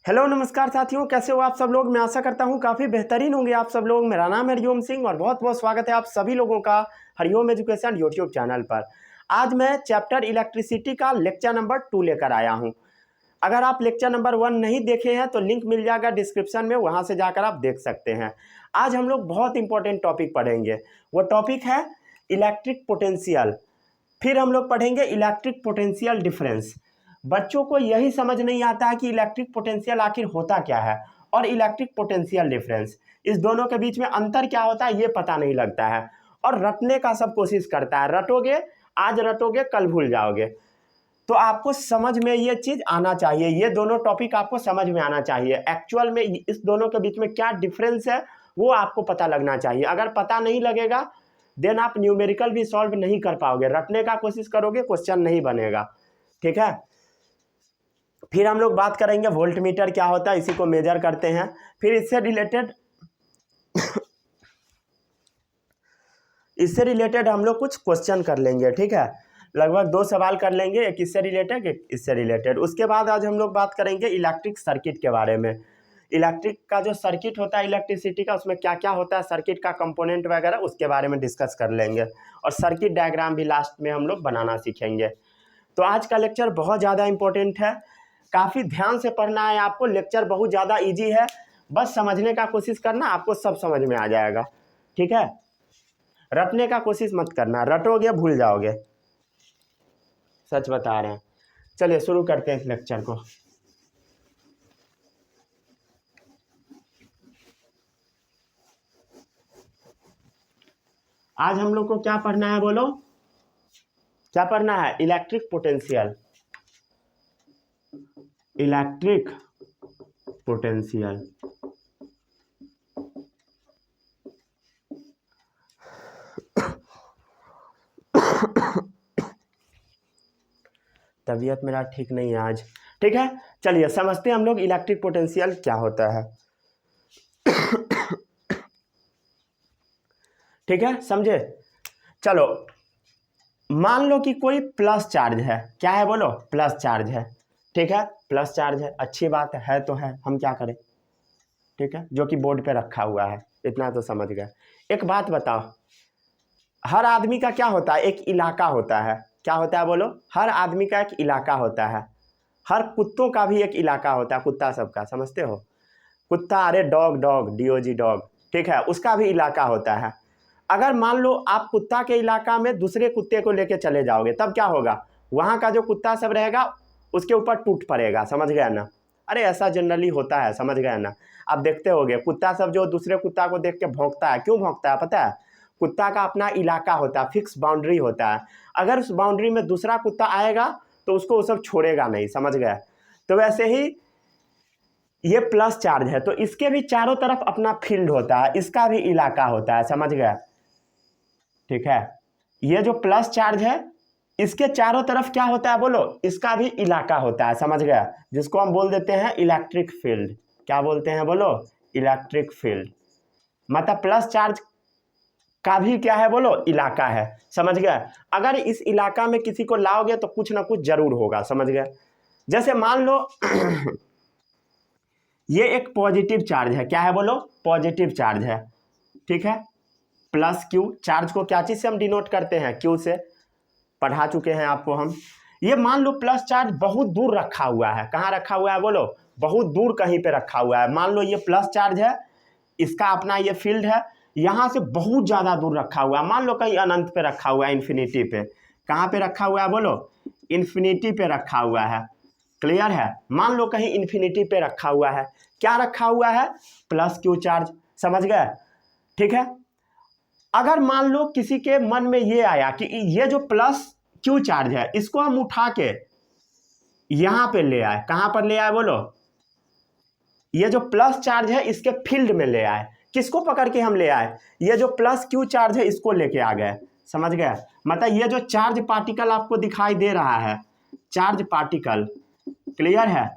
Hello नमस्कार साथियों, कैसे हो आप सब लोग। मैं आशा करता हूँ काफ़ी बेहतरीन होंगे आप सब लोग। मेरा नाम है हरिओम सिंह और बहुत बहुत स्वागत है आप सभी लोगों का हरिओम एजुकेशन यूट्यूब चैनल पर। आज मैं चैप्टर इलेक्ट्रिसिटी का लेक्चर नंबर 2 लेकर आया हूँ। अगर आप लेक्चर नंबर 1 नहीं देखे हैं तो लिंक मिल जाएगा डिस्क्रिप्शन में, वहाँ से जाकर आप देख सकते हैं। आज हम लोग बहुत इंपॉर्टेंट टॉपिक पढ़ेंगे। वो टॉपिक है इलेक्ट्रिक पोटेंशियल। फिर हम लोग पढ़ेंगे इलेक्ट्रिक पोटेंशियल डिफरेंस। बच्चों को यही समझ नहीं आता है कि इलेक्ट्रिक पोटेंशियल आखिर होता क्या है और इलेक्ट्रिक पोटेंशियल डिफरेंस, इस दोनों के बीच में अंतर क्या होता है ये पता नहीं लगता है और रटने का सब कोशिश करता है। रटोगे, आज रटोगे कल भूल जाओगे। तो आपको समझ में ये चीज़ आना चाहिए, ये दोनों टॉपिक आपको समझ में आना चाहिए। एक्चुअल में इस दोनों के बीच में क्या डिफरेंस है वो आपको पता लगना चाहिए। अगर पता नहीं लगेगा देन आप न्यूमेरिकल भी सॉल्व नहीं कर पाओगे। रटने का कोशिश करोगे, क्वेश्चन नहीं बनेगा। ठीक है। फिर हम लोग बात करेंगे वोल्ट मीटर क्या होता है, इसी को मेजर करते हैं। फिर इससे रिलेटेड हम लोग कुछ क्वेश्चन कर लेंगे। ठीक है, लगभग 2 सवाल कर लेंगे, एक इससे रिलेटेड एक इससे रिलेटेड। उसके बाद आज हम लोग बात करेंगे इलेक्ट्रिक सर्किट के बारे में। इलेक्ट्रिक का जो सर्किट होता है इलेक्ट्रिसिटी का, उसमें क्या क्या होता है, सर्किट का कंपोनेंट वगैरह, उसके बारे में डिस्कस कर लेंगे। और सर्किट डायग्राम भी लास्ट में हम लोग बनाना सीखेंगे। तो आज का लेक्चर बहुत ज़्यादा इंपॉर्टेंट है, काफ़ी ध्यान से पढ़ना है आपको। लेक्चर बहुत ज़्यादा इजी है, बस समझने का कोशिश करना, आपको सब समझ में आ जाएगा। ठीक है, रटने का कोशिश मत करना, रटोगे भूल जाओगे, सच बता रहे हैं। चलिए शुरू करते हैं इस लेक्चर को। आज हम लोग को क्या पढ़ना है बोलो, क्या पढ़ना है? Electric potential. Electric potential. तबीयत मेरा ठीक नहीं है आज। ठीक है, चलिए समझते हैं हम लोग इलेक्ट्रिक पोटेंशियल क्या होता है। ठीक है, समझे? चलो मान लो कि कोई प्लस चार्ज है। क्या है बोलो? प्लस चार्ज है। ठीक है, प्लस चार्ज है, अच्छी बात है तो है, हम क्या करें? ठीक है, जो कि बोर्ड पे रखा हुआ है, इतना तो समझ गए। एक बात बताओ, हर आदमी का क्या होता है? एक इलाका होता है। क्या होता है बोलो? हर आदमी का एक इलाका होता है। हर कुत्तों का भी एक इलाका होता है, कुत्ता सबका, समझते हो? कुत्ता, अरे डॉग, डॉग डीओजी डॉग, ठीक है, उसका भी इलाका होता है। अगर मान लो आप कुत्ता के इलाका में दूसरे कुत्ते को लेके चले जाओगे, तब क्या होगा? वहाँ का जो कुत्ता सब रहेगा उसके ऊपर टूट पड़ेगा, समझ गया ना? अरे ऐसा जनरली होता है, समझ गया ना? आप देखते होगे कुत्ता सब जो दूसरे कुत्ता को देख के भौंकता है, क्यों भौंकता है पता है? कुत्ता का अपना इलाका होता है, फिक्स बाउंड्री होता है। अगर उस बाउंड्री में दूसरा कुत्ता आएगा तो उसको वो सब छोड़ेगा नहीं, समझ गया? तो वैसे ही ये प्लस चार्ज है तो इसके भी चारों तरफ अपना फील्ड होता है, इसका भी इलाका होता है, समझ गया? ठीक है, ये जो प्लस चार्ज है इसके चारों तरफ क्या होता है बोलो? इसका भी इलाका होता है, समझ गया? जिसको हम बोल देते हैं इलेक्ट्रिक फील्ड। क्या बोलते हैं बोलो? Electric field. मतलब प्लस चार्ज का भी क्या है बोलो? इलाका है, समझ गया? अगर इस इलाका में किसी को लाओगे तो कुछ ना कुछ जरूर होगा, समझ गया? जैसे मान लो ये एक पॉजिटिव चार्ज है। क्या है बोलो? पॉजिटिव चार्ज है। ठीक है, प्लस क्यू। चार्ज को क्या चीज से हम डिनोट करते हैं? क्यू से, पढ़ा चुके हैं आपको हम। ये मान लो प्लस चार्ज बहुत दूर रखा हुआ है। कहाँ रखा हुआ है बोलो? बहुत दूर कहीं पे रखा हुआ है। मान लो ये प्लस चार्ज है, इसका अपना ये फील्ड है, यहाँ से बहुत ज़्यादा दूर रखा हुआ है। मान लो कहीं अनंत पे रखा हुआ है, इन्फिनिटी पे। कहाँ पे रखा हुआ है बोलो? इन्फिनिटी पे रखा हुआ है। क्लियर है? मान लो कहीं इन्फिनिटी पे रखा हुआ है। क्या रखा हुआ है? प्लस क्यू चार्ज, समझ गए? ठीक है, अगर मान लो किसी के मन में ये आया कि ये जो प्लस क्यू चार्ज है इसको हम उठा के यहां पे ले आए। कहां पर ले आए बोलो? ये जो प्लस चार्ज है इसके फील्ड में ले आए। किसको पकड़ के हम ले आए? ये जो प्लस क्यू चार्ज है इसको लेके आ गए, समझ गए? मतलब ये जो चार्ज पार्टिकल आपको दिखाई दे रहा है, चार्ज पार्टिकल, क्लियर है?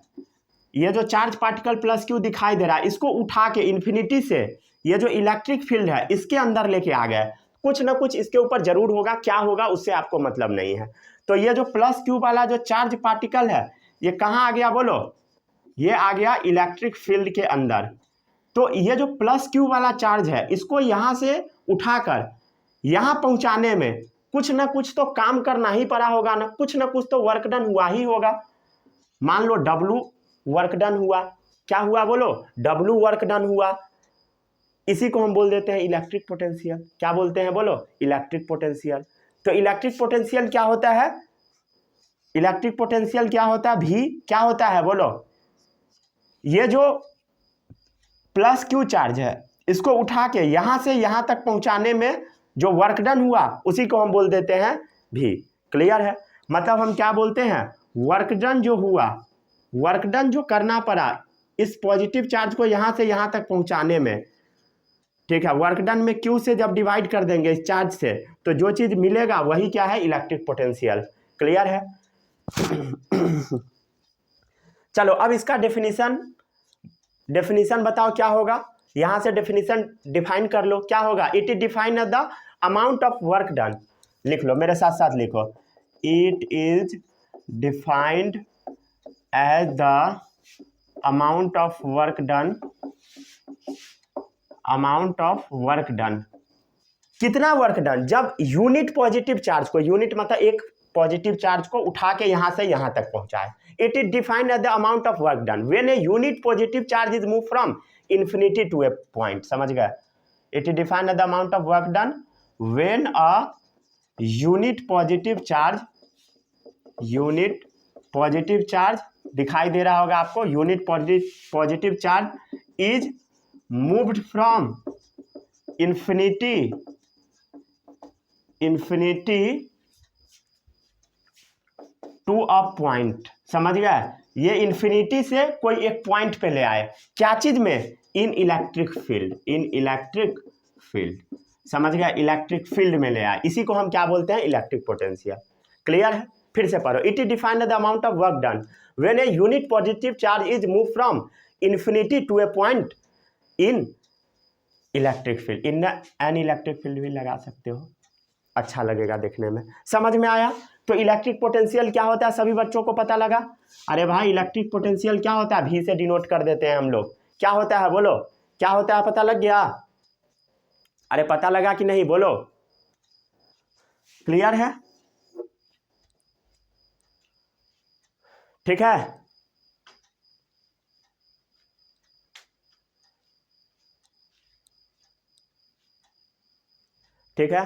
ये जो चार्ज पार्टिकल प्लस क्यू दिखाई दे रहा है, इसको उठा के इन्फिनिटी से ये जो इलेक्ट्रिक फील्ड है इसके अंदर लेके आ गए। कुछ ना कुछ इसके ऊपर जरूर होगा, क्या होगा उससे आपको मतलब नहीं है। तो ये जो प्लस क्यू वाला जो चार्ज पार्टिकल है ये कहाँ आ गया बोलो? ये आ गया इलेक्ट्रिक फील्ड के अंदर। तो ये जो प्लस क्यू वाला चार्ज है इसको यहाँ से उठाकर यहाँ पहुँचाने में कुछ ना कुछ तो काम करना ही पड़ा होगा ना, कुछ ना कुछ तो वर्क डन हुआ ही होगा। मान लो W वर्क डन हुआ, क्या हुआ बोलो, W वर्क डन हुआ, इसी को हम बोल देते हैं इलेक्ट्रिक पोटेंशियल। क्या बोलते हैं बोलो, इलेक्ट्रिक पोटेंशियल। तो इलेक्ट्रिक पोटेंशियल क्या होता है, इलेक्ट्रिक पोटेंशियल क्या होता है, भी क्या होता है बोलो, ये जो प्लस क्यू चार्ज है इसको उठा के यहां से यहां तक पहुंचाने में जो वर्क डन हुआ उसी को हम बोल देते हैं भी। क्लियर है, मतलब हम क्या बोलते हैं, वर्क डन जो हुआ, वर्क डन जो करना पड़ा इस पॉजिटिव चार्ज को यहां से यहां तक पहुंचाने में, ठीक है, वर्क डन में क्यू से जब डिवाइड कर देंगे इस चार्ज से तो जो चीज मिलेगा वही क्या है, इलेक्ट्रिक पोटेंशियल। क्लियर है। चलो अब इसका डेफिनेशन बताओ क्या होगा, यहां से डेफिनेशन डिफाइन कर लो, क्या होगा, it is defined as the amount of work done. लिख लो मेरे साथ साथ लिखो, it is defined as the amount of work done, amount of work done, कितना वर्क डन, जब यूनिट पॉजिटिव चार्ज को, यूनिट मतलब एक पॉजिटिव चार्ज को उठा के यहां से यहां तक पहुंचाए। It is defined as the amount of work done when a unit positive charge is move from infinity to a point. समझ गए, it is defined as the amount of work done when a unit positive charge, unit positive charge दिखाई दे रहा होगा आपको, unit positive charge is moved from infinity to a point. समझ गए, ये इन्फिनिटी से कोई एक पॉइंट पे ले आए, क्या चीज में, इन इलेक्ट्रिक फील्ड, इन इलेक्ट्रिक फील्ड। समझ गए, इलेक्ट्रिक फील्ड में ले आए, इसी को हम क्या बोलते हैं, इलेक्ट्रिक पोटेंशियल। क्लियर है, फिर से पढ़ो, it is defined the amount of work done when a unit positive charge is move from infinity to a point in electric field. In an electric field भी लगा सकते हो, अच्छा लगेगा देखने में। समझ में आया, तो इलेक्ट्रिक पोटेंशियल क्या होता है सभी बच्चों को पता लगा। अरे भाई इलेक्ट्रिक पोटेंशियल क्या होता है, भी से डिनोट कर देते हैं हम लोग, क्या होता है बोलो, क्या होता है, पता लग गया, अरे पता लगा कि नहीं बोलो, क्लियर है, ठीक है। ठीक है,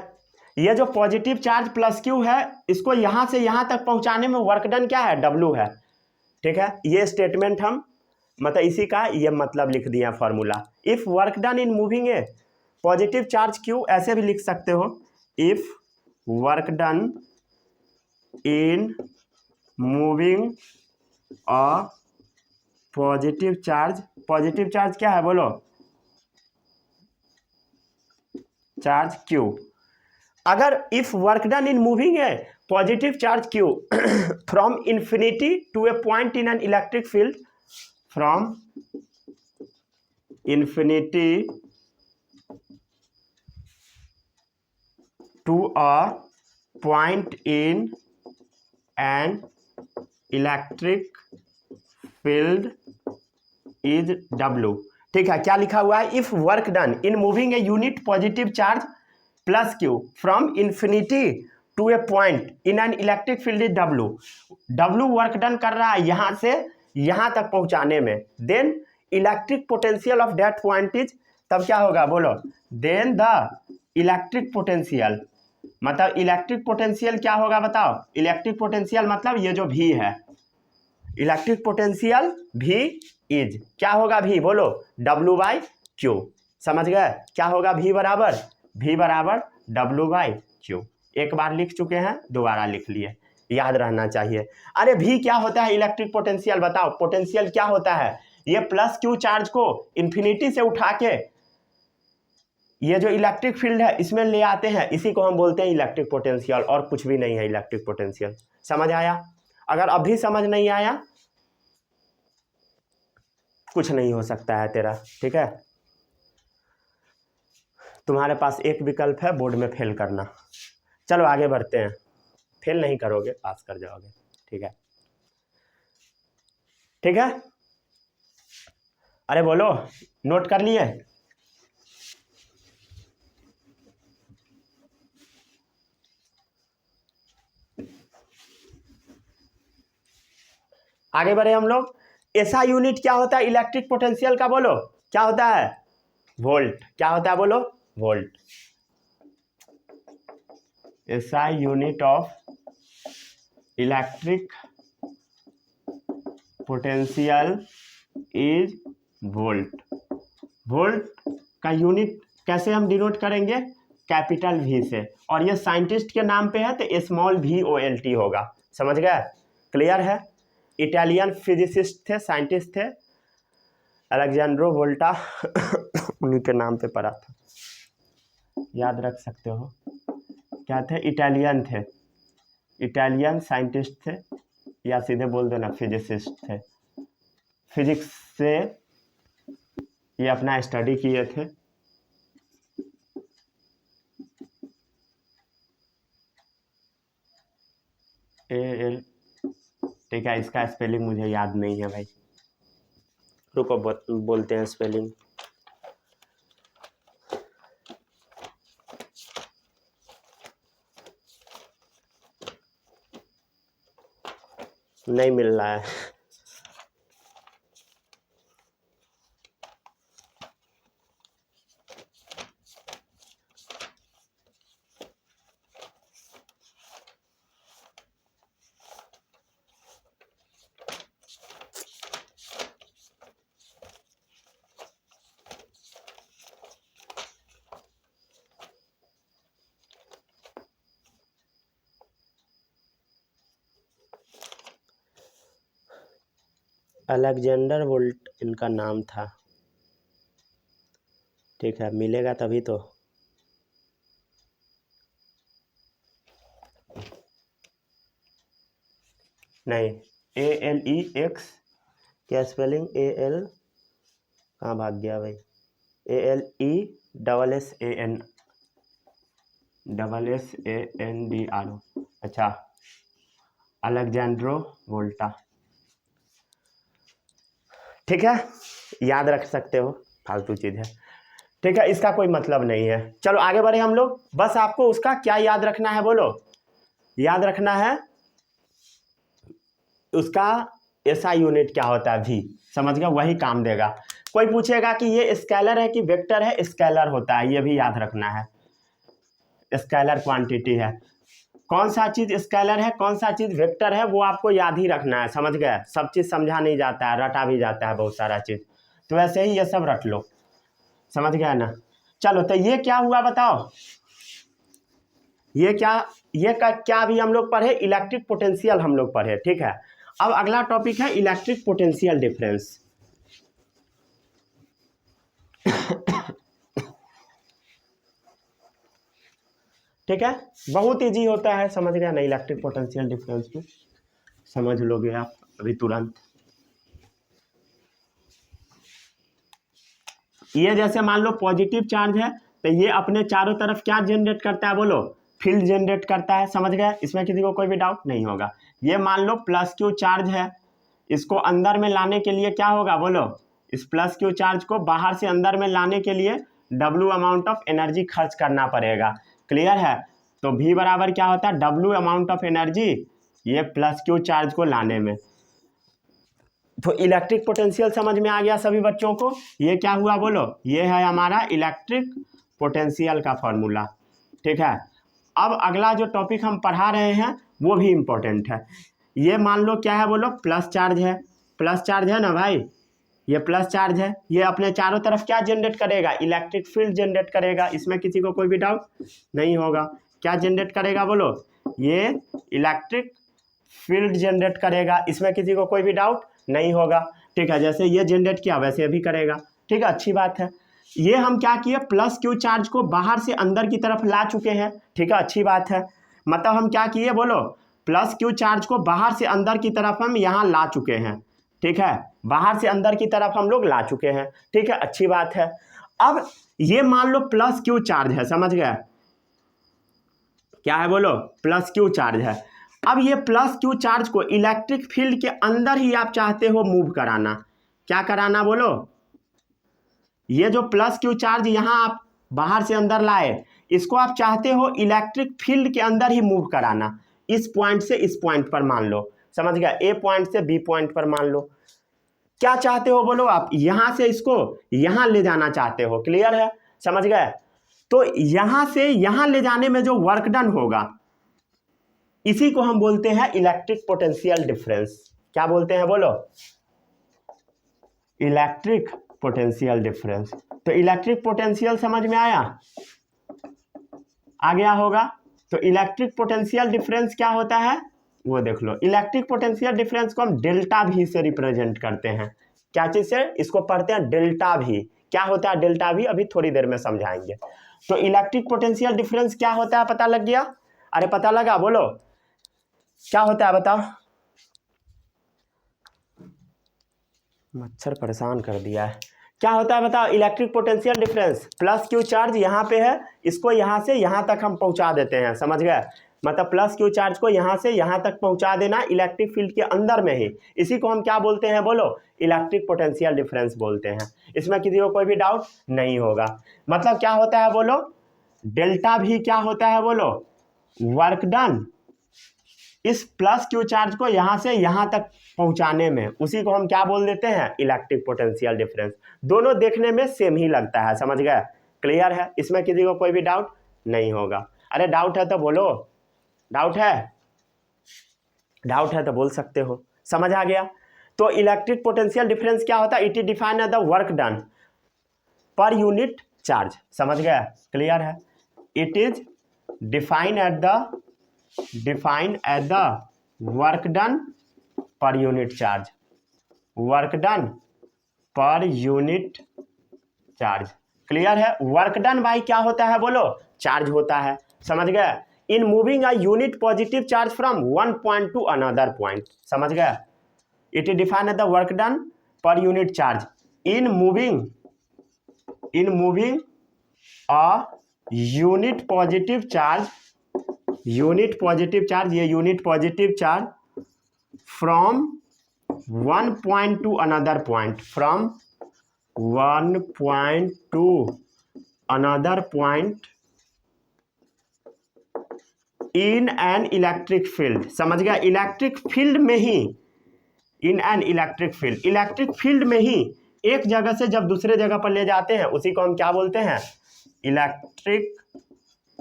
ये जो पॉजिटिव चार्ज प्लस क्यू है इसको यहां से यहां तक पहुंचाने में वर्क डन क्या है, W है। ठीक है, ये स्टेटमेंट हम मतलब इसी का ये मतलब लिख दिया formula. If work done in moving a positive charge Q, ऐसे भी लिख सकते हो, if work done in moving a positive charge, positive charge क्या है बोलो, चार्ज क्यू। अगर if work done in moving है positive charge Q from infinity to a point in an electric field, from infinity to a point in an electric field is W। ठीक है, क्या लिखा हुआ है, if work done in moving a unit positive charge plus Q from infinity to a point in an electric field is W work done कर रहा है यहां से यहां तक पहुंचाने में, then electric potential of that point is, तब क्या होगा बोलो, देन द इलेक्ट्रिक पोटेंशियल, मतलब इलेक्ट्रिक पोटेंशियल क्या होगा बताओ, इलेक्ट्रिक पोटेंशियल मतलब ये जो भी है, इलेक्ट्रिक पोटेंशियल भी इज क्या होगा, भी बोलो W/Q। समझ गए, क्या होगा, V बराबर W/Q। एक बार लिख चुके हैं, दोबारा लिख लिए, याद रहना चाहिए। अरे V क्या होता है, इलेक्ट्रिक पोटेंशियल बताओ, पोटेंशियल क्या होता है, ये प्लस क्यू चार्ज को इन्फिनिटी से उठा के ये जो इलेक्ट्रिक फील्ड है इसमें ले आते हैं, इसी को हम बोलते हैं इलेक्ट्रिक पोटेंशियल, और कुछ भी नहीं है इलेक्ट्रिक पोटेंशियल। समझ आया, अगर अभी समझ नहीं आया कुछ नहीं हो सकता है तेरा। ठीक है, तुम्हारे पास एक विकल्प है बोर्ड में फेल करना। चलो आगे बढ़ते हैं, फेल नहीं करोगे, पास कर जाओगे। ठीक है, ठीक है, अरे बोलो, नोट कर लिए? आगे बढ़े हम लोग। ऐसा यूनिट क्या होता है इलेक्ट्रिक पोटेंशियल का, बोलो क्या होता है? वोल्ट। क्या होता है बोलो? वोल्ट। ऐसा unit of electric potential is volt. Volt का यूनिट कैसे हम डिनोट करेंगे? कैपिटल वी से, और ये साइंटिस्ट के नाम पे है तो स्मॉल VOLT होगा। समझ गए? क्लियर है? इटालियन फिजिसिस्ट थे, साइंटिस्ट थे, अलेक्जेंड्रो वोल्टा उन्हीं के नाम पे पढ़ा था, याद रख सकते हो। क्या थे? इटालियन थे, इटालियन साइंटिस्ट थे, या सीधे बोल देना फिजिसिस्ट थे। फिजिक्स से ये अपना स्टडी किए थे। AL, ठीक है, इसका स्पेलिंग मुझे याद नहीं है भाई, रुको बोलते हैं स्पेलिंग। नहीं मिल रहा है। अलेक्जेंडर वोल्ट इनका नाम था। ठीक है, मिलेगा तभी तो। नहीं, ALEX, क्या स्पेलिंग? AL कहाँ भाग गया भाई? ALESSANDRO। अच्छा, अलेक्जेंड्रो वोल्टा। ठीक है, याद रख सकते हो, फालतू चीज़ है। ठीक है, इसका कोई मतलब नहीं है। चलो आगे बढ़े हम लोग। बस आपको उसका क्या याद रखना है बोलो? याद रखना है उसका ऐसा यूनिट क्या होता है, V। समझ गया? वही काम देगा। कोई पूछेगा कि ये स्केलर है कि वेक्टर है, स्केलर होता है, ये भी याद रखना है। स्केलर क्वांटिटी है। कौन सा चीज़ स्केलर है, कौन सा चीज़ वेक्टर है, वो आपको याद ही रखना है। समझ गए? सब चीज़ समझा नहीं जाता है, रटा भी जाता है बहुत सारा चीज़, तो वैसे ही ये सब रट लो। समझ गया ना? चलो, तो ये क्या हुआ बताओ? ये क्या भी हम लोग पढ़े? इलेक्ट्रिक पोटेंशियल हम लोग पढ़े। ठीक है, अब अगला टॉपिक है इलेक्ट्रिक पोटेंशियल डिफरेंस। ठीक है, बहुत इजी होता है, समझ गया ना? इलेक्ट्रिक पोटेंशियल डिफरेंस में समझ लोगे आप अभी तुरंत। ये जैसे मान लो पॉजिटिव चार्ज है, तो ये अपने चारों तरफ क्या जनरेट करता है बोलो? फील्ड जनरेट करता है। समझ गए? इसमें किसी को कोई भी डाउट नहीं होगा। ये मान लो प्लस क्यू चार्ज है, इसको अंदर में लाने के लिए क्या होगा बोलो? इस प्लस क्यू चार्ज को बाहर से अंदर में लाने के लिए W अमाउंट ऑफ एनर्जी खर्च करना पड़ेगा। क्लियर है? तो V बराबर क्या होता है? W अमाउंट ऑफ एनर्जी, ये प्लस क्यू चार्ज को लाने में। तो इलेक्ट्रिक पोटेंशियल समझ में आ गया सभी बच्चों को? ये क्या हुआ बोलो? ये है हमारा इलेक्ट्रिक पोटेंशियल का फॉर्मूला। ठीक है, अब अगला जो टॉपिक हम पढ़ा रहे हैं वो भी इम्पोर्टेंट है। ये मान लो क्या है बोलो? प्लस चार्ज है। प्लस चार्ज है ना भाई, ये प्लस चार्ज है, ये अपने चारों तरफ क्या जनरेट करेगा? इलेक्ट्रिक फील्ड जनरेट करेगा। इसमें किसी को कोई भी डाउट नहीं होगा। क्या जनरेट करेगा बोलो? ये इलेक्ट्रिक फील्ड जनरेट करेगा। इसमें किसी को कोई भी डाउट नहीं होगा। ठीक है, जैसे ये जनरेट किया वैसे भी करेगा। ठीक है, अच्छी बात है। ये हम क्या किए? प्लस क्यू चार्ज को बाहर से अंदर की तरफ ला चुके हैं। ठीक है, अच्छी बात है। मतलब हम क्या किए बोलो? प्लस क्यू चार्ज को बाहर से अंदर की तरफ हम यहाँ ला चुके हैं। ठीक है, बाहर से अंदर की तरफ हम लोग ला चुके हैं। ठीक है, अच्छी बात है। अब ये मान लो प्लस क्यू चार्ज है। समझ गए? क्या है बोलो? प्लस क्यू चार्ज है। अब ये प्लस क्यू चार्ज को इलेक्ट्रिक फील्ड के अंदर ही आप चाहते हो मूव कराना। क्या कराना बोलो? ये जो प्लस क्यू चार्ज यहाँ आप बाहर से अंदर लाए, इसको आप चाहते हो इलेक्ट्रिक फील्ड के अंदर ही मूव कराना, इस पॉइंट से इस पॉइंट पर मान लो, समझ गया, ए पॉइंट से बी पॉइंट पर मान लो। क्या चाहते हो बोलो आप, यहां से इसको यहां ले जाना चाहते हो, क्लियर है, समझ गए। तो यहां से यहां ले जाने में जो वर्क डन होगा इसी को हम बोलते हैं इलेक्ट्रिक पोटेंशियल डिफरेंस। क्या बोलते हैं बोलो, इलेक्ट्रिक पोटेंशियल डिफरेंस। तो इलेक्ट्रिक पोटेंशियल समझ में आया, आ गया होगा। तो इलेक्ट्रिक पोटेंशियल डिफरेंस क्या होता है वो देख लो। इलेक्ट्रिक पोटेंशियल डिफरेंस को हम डेल्टा भी से रिप्रेजेंट करते हैं। क्या चीज से, इसको पढ़ते हैं डेल्टा भी। क्या होता है डेल्टा भी, अभी थोड़ी देर में समझाएंगे। तो इलेक्ट्रिक पोटेंशियल डिफरेंस क्या होता है पता लग गया, अरे पता लगा, बोलो क्या होता है बताओ। मच्छर परेशान कर दिया है। क्या होता है बताओ electric potential difference, plus Q charge यहाँ पे है, इसको यहाँ से यहाँ तक हम पहुँचा देते हैं, समझ गए। मतलब प्लस क्यू चार्ज को यहाँ से यहाँ तक पहुँचा देना इलेक्ट्रिक फील्ड के अंदर में ही, इसी को हम क्या बोलते हैं बोलो, इलेक्ट्रिक पोटेंशियल डिफरेंस बोलते हैं। इसमें किसी को कोई भी डाउट नहीं होगा। मतलब क्या होता है बोलो, डेल्टा भी क्या होता है बोलो, वर्क डन इस प्लस क्यू चार्ज को यहाँ से यहाँ तक पहुँचाने में, उसी को हम क्या बोल देते हैं, इलेक्ट्रिक पोटेंशियल डिफरेंस। दोनों देखने में सेम ही लगता है, समझ गए, क्लियर है। इसमें किसी को कोई भी डाउट नहीं होगा। अरे डाउट है तो बोलो, डाउट है, डाउट है तो बोल सकते हो, समझ आ गया। तो इलेक्ट्रिक पोटेंशियल डिफरेंस क्या होता है, it is defined as the work done per unit charge, समझ गया, क्लियर है। It is defined at the work done per unit charge, work done per unit charge, clear है। वर्क डन बाई क्या होता है बोलो, चार्ज होता है, समझ गए। In moving a unit positive charge from one point to another point, समझ गए। It is defined as the work done per unit charge in moving a unit positive charge, ये unit positive charge from one point to another point, from one point to another point in an electric field, समझ गया। Electric field में ही, in an electric field, electric field में ही एक जगह से जब दूसरे जगह पर ले जाते हैं, उसी को हम क्या बोलते हैं, इलेक्ट्रिक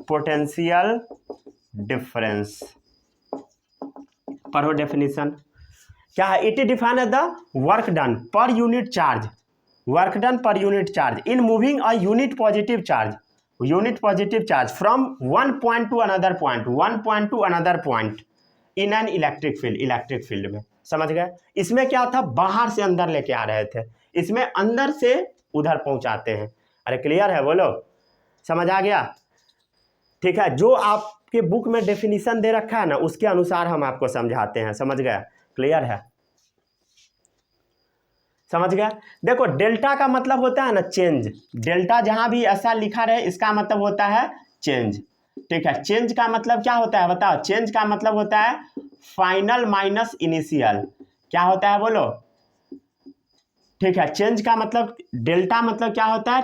पोटेंशियल डिफरेंस। पढ़ो डेफिनेशन क्या है। It is defined as the work done per unit charge, work done per unit charge in moving a unit positive charge from one point to another point, one point to another point in an electric field में, समझ गए। इसमें क्या था, बाहर से अंदर लेके आ रहे थे, इसमें अंदर से उधर पहुंचाते हैं। अरे क्लियर है बोलो, समझ आ गया, ठीक है। जो आपके बुक में डेफिनेशन दे रखा है ना, उसके अनुसार हम आपको समझाते हैं, समझ गए, क्लियर है, समझ गया। देखो डेल्टा का मतलब होता है ना चेंज, डेल्टा जहां भी ऐसा लिखा रहे इसका मतलब होता है चेंज, ठीक है। चेंज का मतलब क्या होता है बताओ, चेंज का मतलब होता है फाइनल माइनस इनिशियल, क्या होता है बोलो, ठीक है। चेंज का मतलब, डेल्टा मतलब क्या होता है,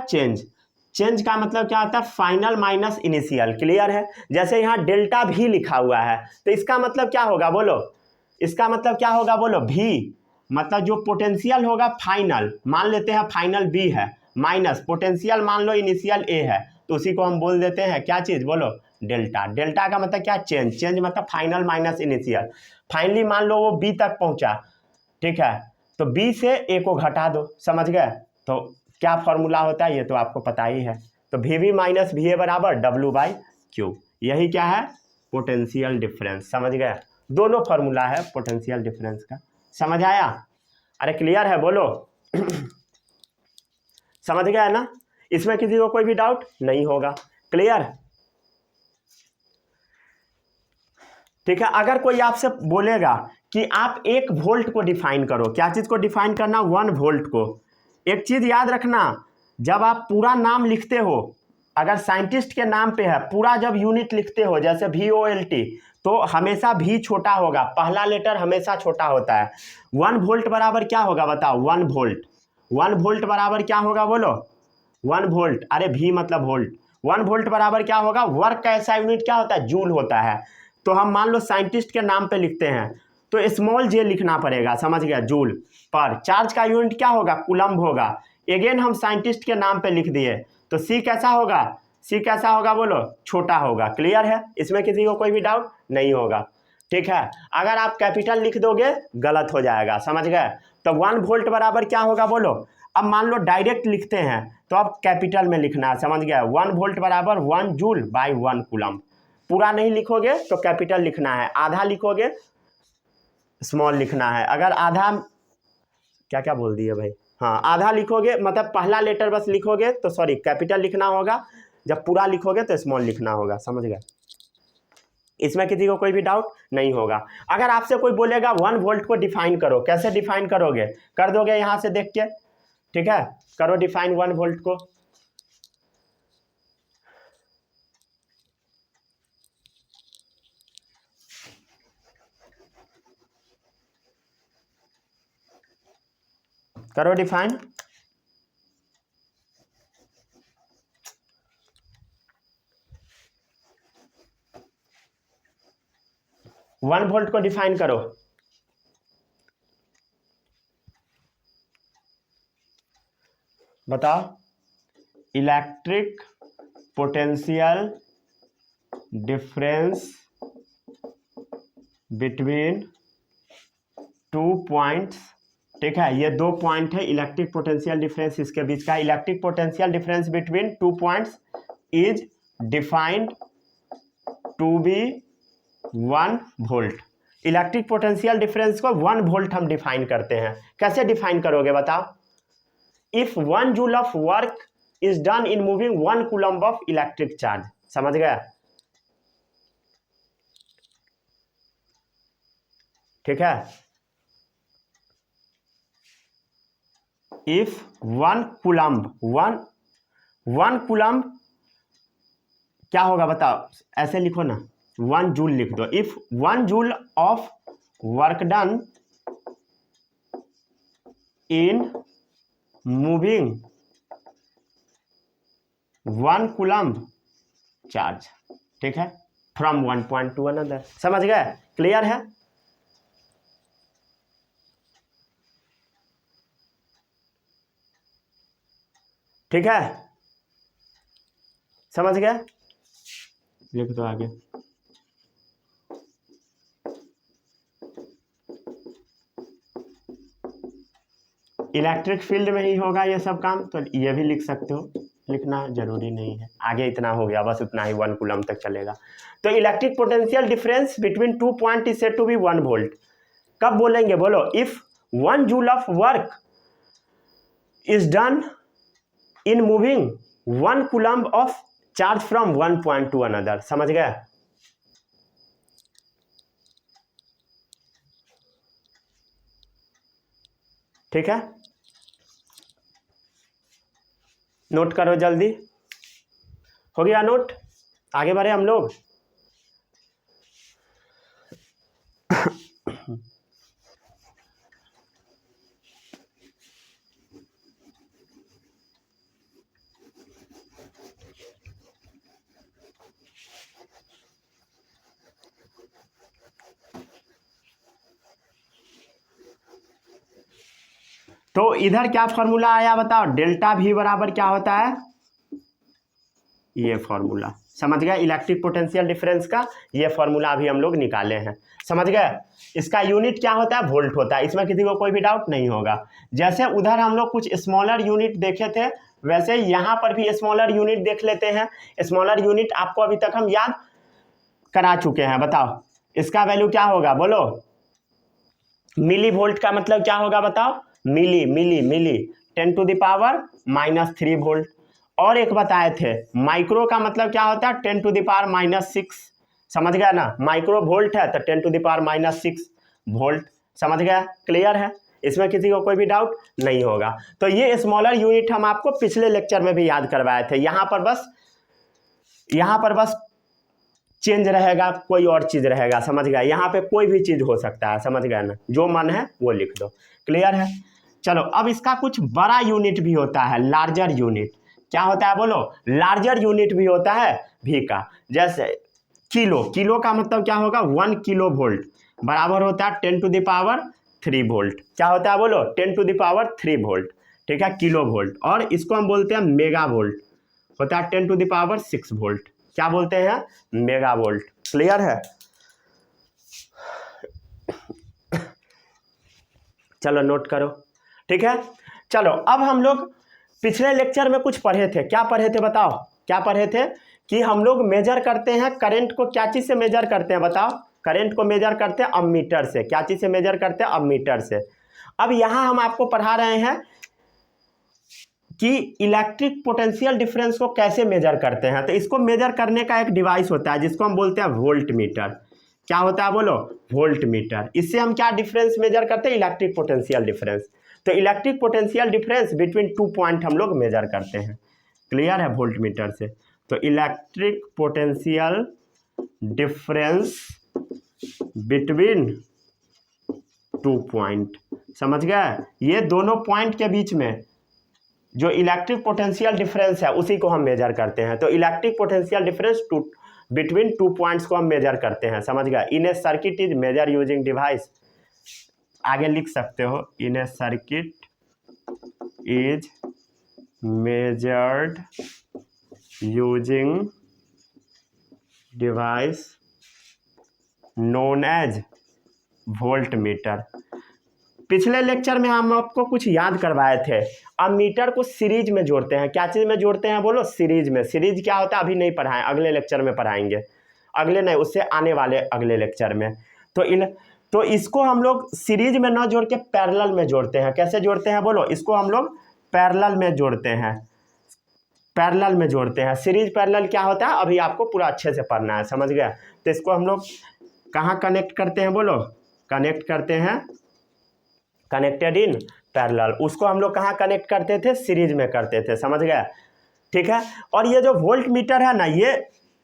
चेंज का मतलब क्या होता है, फाइनल माइनस इनिशियल, क्लियर है। जैसे यहाँ डेल्टा भी लिखा हुआ है तो इसका मतलब क्या होगा बोलो, इसका मतलब क्या होगा बोलो, भी मतलब जो पोटेंशियल होगा फाइनल, मान लेते हैं फाइनल बी है, माइनस पोटेंशियल मान लो इनिशियल ए है, तो उसी को हम बोल देते हैं क्या चीज़ बोलो, डेल्टा। डेल्टा का मतलब क्या, चेंज मतलब फाइनल माइनस इनिशियल। फाइनली मान लो वो बी तक पहुंचा, ठीक है, तो बी से ए को घटा दो, समझ गए। तो क्या फॉर्मूला होता है ये तो आपको पता ही है। तो V V minus V A बराबर डब्ल्यू बाई क्यू, यही क्या है, पोटेंशियल डिफरेंस, समझ गए। दोनों फॉर्मूला है पोटेंशियल डिफरेंस का, समझ आया। अरे क्लियर है बोलो समझ गया है ना। इसमें किसी को कोई भी डाउट नहीं होगा, क्लियर, ठीक है। अगर कोई आपसे बोलेगा कि आप 1 वोल्ट को डिफाइन करो, क्या चीज को डिफाइन करना, 1 वोल्ट को। एक चीज याद रखना, जब आप पूरा नाम लिखते हो, अगर साइंटिस्ट के नाम पे है पूरा, जब यूनिट लिखते हो जैसे VOLT, तो हमेशा भी छोटा होगा, पहला लेटर हमेशा छोटा होता है। 1 वोल्ट बराबर क्या होगा बताओ, 1 वोल्ट, 1 वोल्ट बराबर क्या होगा बोलो, 1 वोल्ट, अरे V मतलब वोल्ट, 1 वोल्ट बराबर क्या होगा, वर्क का ऐसा यूनिट क्या होता है, जूल होता है। तो हम मान लो साइंटिस्ट के नाम पे लिखते हैं तो स्मॉल जे लिखना पड़ेगा, समझ गया, जूल पर। चार्ज का यूनिट क्या होगा, कूलम्ब होगा। अगेन हम साइंटिस्ट के नाम पे लिख दिए तो सी कैसा होगा, सी कैसा होगा बोलो, छोटा होगा। क्लियर है, इसमें किसी को कोई भी डाउट नहीं होगा। ठीक है, अगर आप कैपिटल लिख दोगे गलत हो जाएगा, समझ गए। तो 1 वोल्ट बराबर क्या होगा बोलो। अब मान लो डायरेक्ट लिखते हैं तो अब कैपिटल में लिखना है, समझ गया। 1 वोल्ट बराबर 1 जूल बाई 1 कूलम्ब। पूरा नहीं लिखोगे तो कैपिटल लिखना है, आधा लिखोगे स्मॉल लिखना है। अगर आधा, क्या क्या बोल दिए भाई, हाँ आधा लिखोगे मतलब पहला लेटर बस लिखोगे तो सॉरी कैपिटल लिखना होगा, जब पूरा लिखोगे तो स्मॉल लिखना होगा, समझ गए। इसमें किसी को कोई भी डाउट नहीं होगा। अगर आपसे कोई बोलेगा 1 वोल्ट को डिफाइन करो, कैसे डिफाइन करोगे, कर दोगे यहाँ से देख के, ठीक है, करो डिफाइन 1 वोल्ट को। करो डिफाइन। वन वोल्ट को डिफाइन करो। बताओ, electric potential difference between 2 points. ठीक है, ये 2 पॉइंट है, इलेक्ट्रिक पोटेंशियल डिफरेंस इसके बीच का। Electric potential difference between 2 points is defined to be 1 volt. Electric potential difference को 1 वोल्ट हम डिफाइन करते हैं। कैसे डिफाइन करोगे बताओ। If 1 joule of work is done in moving 1 coulomb of electric charge, समझ गया। ठीक है, इफ 1 कूलम्ब, 1 कूलम्ब क्या होगा बताओ, ऐसे लिखो ना, 1 जूल लिख दो। If 1 joule of work done in moving 1 coulomb charge, ठीक है, फ्रॉम 1 पॉइंट टू अनदर, समझ गए। क्लियर है। ठीक है, समझ गए, लिख दो आगे। इलेक्ट्रिक फील्ड में ही होगा ये सब काम, तो ये भी लिख सकते हो, लिखना जरूरी नहीं है। आगे इतना हो गया, बस उतना ही 1 कूलम्ब तक चलेगा। तो electric potential difference between 2 point is said to be 1 volt. कब बोलेंगे बोलो, if 1 joule of work is done in moving 1 coulomb of charge from 1 point to another, समझ गए। ठीक है, नोट करो जल्दी, हो गया नोट, आगे बढ़े हम लोग। तो इधर क्या फॉर्मूला आया बताओ, डेल्टा वी बराबर क्या होता है, ये फॉर्मूला, समझ गए। इलेक्ट्रिक पोटेंशियल डिफरेंस का ये फॉर्मूला अभी हम लोग निकाले हैं, समझ गए। इसका यूनिट क्या होता है, वोल्ट होता है, इसमें किसी को कोई भी डाउट नहीं होगा। जैसे उधर हम लोग कुछ स्मॉलर यूनिट देखे थे, वैसे यहाँ पर भी स्मॉलर यूनिट देख लेते हैं। स्मॉलर यूनिट आपको अभी तक हम याद करा चुके हैं। बताओ इसका वैल्यू क्या होगा बोलो। मिली वोल्ट का मतलब क्या होगा बताओ, मिली मिली मिली 10 टू द पावर -3 वोल्ट। और एक बताए थे माइक्रो का मतलब क्या होता है, 10 टू द पावर -6, समझ गया ना। माइक्रो वोल्ट है तो 10 टू द पावर -6 वोल्ट, समझ गया। क्लियर है, इसमें किसी को कोई भी डाउट नहीं होगा। तो ये स्मॉलर यूनिट हम आपको पिछले लेक्चर में भी याद करवाए थे। यहाँ पर बस चेंज रहेगा, कोई और चीज़ रहेगा, समझ गया। यहाँ पे कोई भी चीज़ हो सकता है, समझ गया ना, जो मन है वो लिख दो। क्लियर है। चलो अब इसका कुछ बड़ा यूनिट भी होता है, लार्जर यूनिट। क्या होता है बोलो, लार्जर यूनिट भी होता है भी का। जैसे किलो, किलो का मतलब क्या होगा, 1 किलो वोल्ट बराबर होता है 10⁻³ वोल्ट। क्या होता है बोलो, 10⁻³ वोल्ट, ठीक है, किलो वोल्ट। और इसको हम बोलते हैं मेगा वोल्ट, होता है 10⁻6 वोल्ट। क्या बोलते हैं, मेगा वोल्ट। क्लियर है, चलो नोट करो, ठीक है। चलो अब हम लोग पिछले लेक्चर में कुछ पढ़े थे, क्या पढ़े थे बताओ, क्या पढ़े थे कि हम लोग मेजर करते हैं करंट को, क्या चीज़ से मेजर करते हैं बताओ, करंट को मेजर करते हैं अमीटर से। क्या चीज़ से मेजर करते हैं, अमीटर से। अब यहाँ हम आपको पढ़ा रहे हैं कि इलेक्ट्रिक पोटेंशियल डिफरेंस को कैसे मेजर करते हैं। तो इसको मेजर करने का एक डिवाइस होता है जिसको हम बोलते हैं वोल्ट मीटर। क्या होता है बोलो, वोल्ट मीटर। इससे हम क्या डिफरेंस मेजर करते हैं, इलेक्ट्रिक पोटेंशियल डिफरेंस। तो electric potential difference between 2 point हम लोग मेजर करते हैं। क्लियर है, वोल्ट मीटर से। तो electric potential difference between 2 point, समझ गए, ये दोनों पॉइंट के बीच में जो इलेक्ट्रिक पोटेंशियल डिफरेंस है उसी को हम मेजर करते हैं। तो electric potential difference between 2 points को हम मेजर करते हैं, समझ गए। In a circuit is measure using device, आगे लिख सकते हो, in a circuit is measured using device known as voltmeter. पिछले लेक्चर में हम आपको कुछ याद करवाए थे, अमीटर को सीरीज में जोड़ते हैं। क्या चीज़ में जोड़ते हैं बोलो, सीरीज में। सीरीज क्या होता है अभी नहीं पढ़ाएं, अगले लेक्चर में पढ़ाएंगे, अगले नहीं उससे आने वाले अगले लेक्चर में। तो इसको हम लोग सीरीज में ना जोड़ के पैरेलल में जोड़ते हैं। कैसे जोड़ते हैं बोलो, इसको हम लोग पैरेलल में जोड़ते हैं, पैरेलल में जोड़ते हैं। सीरीज पैरेलल क्या होता है अभी आपको पूरा अच्छे से पढ़ना है, समझ गया। तो इसको हम लोग कहाँ कनेक्ट करते हैं बोलो, कनेक्ट करते हैं कनेक्टेड इन पैरेलल। उसको हम लोग कहाँ कनेक्ट करते थे, सीरीज में करते थे, समझ गया, ठीक है। और ये जो वोल्ट मीटर है ना, ये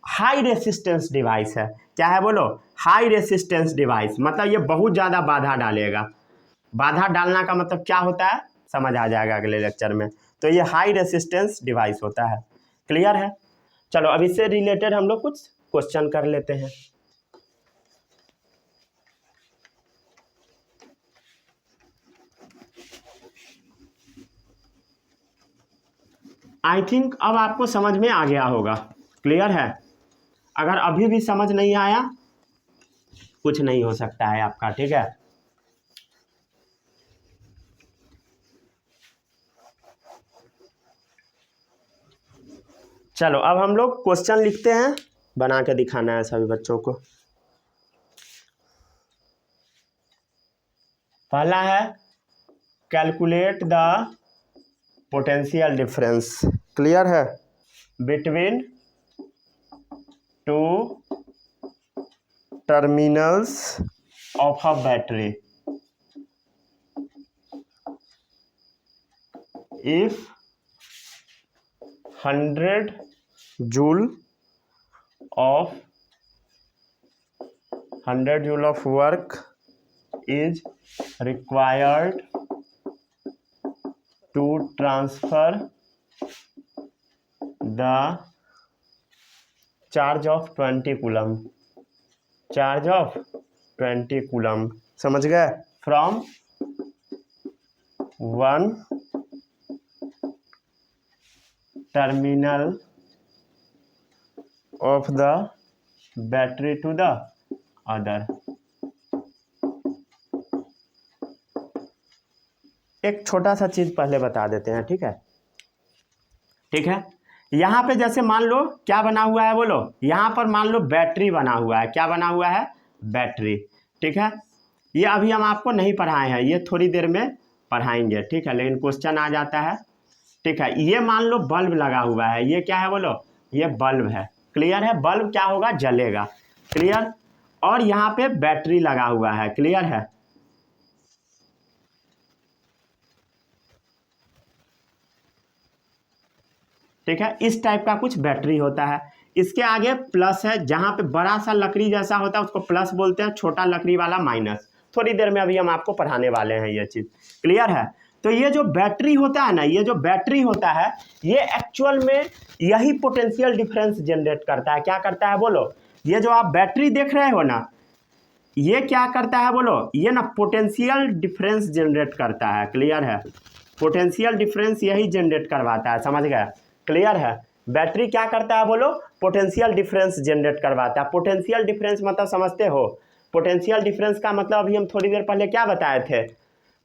हाई रेसिस्टेंस डिवाइस है। क्या है बोलो, हाई रेसिस्टेंस डिवाइस, मतलब ये बहुत ज़्यादा बाधा डालेगा। बाधा डालना का मतलब क्या होता है समझ आ जाएगा अगले लेक्चर में। तो ये हाई रेसिस्टेंस डिवाइस होता है। क्लियर है, चलो अब इससे रिलेटेड हम लोग कुछ क्वेश्चन कर लेते हैं। आई थिंक अब आपको समझ में आ गया होगा। क्लियर है, अगर अभी भी समझ नहीं आया कुछ नहीं हो सकता है आपका, ठीक है। चलो अब हम लोग क्वेश्चन लिखते हैं, बना के दिखाना है सभी बच्चों को। पहला है calculate the potential difference. Clear है, between 2 terminals of a battery if 100 joule of work is required to transfer the charge of 20 coulomb, charge of 20 coulomb, समझ गए, from one terminal of the battery to the other। एक छोटा सा चीज पहले बता देते हैं, ठीक है, ठीक है। यहाँ पे जैसे मान लो क्या बना हुआ है बोलो, यहाँ पर मान लो बैटरी बना हुआ है। क्या बना हुआ है, बैटरी, ठीक है। ये अभी हम आपको नहीं पढ़ाए हैं, ये थोड़ी देर में पढ़ाएंगे, ठीक है, लेकिन क्वेश्चन आ जाता है, ठीक है। ये मान लो बल्ब लगा हुआ है, ये क्या है बोलो, ये बल्ब है। क्लियर है, बल्ब क्या होगा, जलेगा। क्लियर, और यहाँ पे बैटरी लगा हुआ है। क्लियर है, ठीक है, इस टाइप का कुछ बैटरी होता है। इसके आगे प्लस है, जहाँ पे बड़ा सा लकड़ी जैसा होता है उसको प्लस बोलते हैं, छोटा लकड़ी वाला माइनस। थोड़ी देर में अभी हम आपको पढ़ाने वाले हैं ये चीज़। क्लियर है, तो ये जो बैटरी होता है ना, ये जो बैटरी होता है ये एक्चुअल में यही पोटेंशियल डिफरेंस जनरेट करता है। क्या करता है बोलो? ये जो आप बैटरी देख रहे हो ना, ये क्या करता है बोलो? ये ना पोटेंशियल डिफरेंस जनरेट करता है। क्लियर है? पोटेंशियल डिफरेंस यही जनरेट करवाता है। समझ गए? क्लियर है? बैटरी क्या करता है बोलो? पोटेंशियल डिफरेंस जनरेट करवाता है। पोटेंशियल डिफरेंस मतलब समझते हो? पोटेंशियल डिफरेंस का मतलब अभी हम थोड़ी देर पहले क्या बताए थे?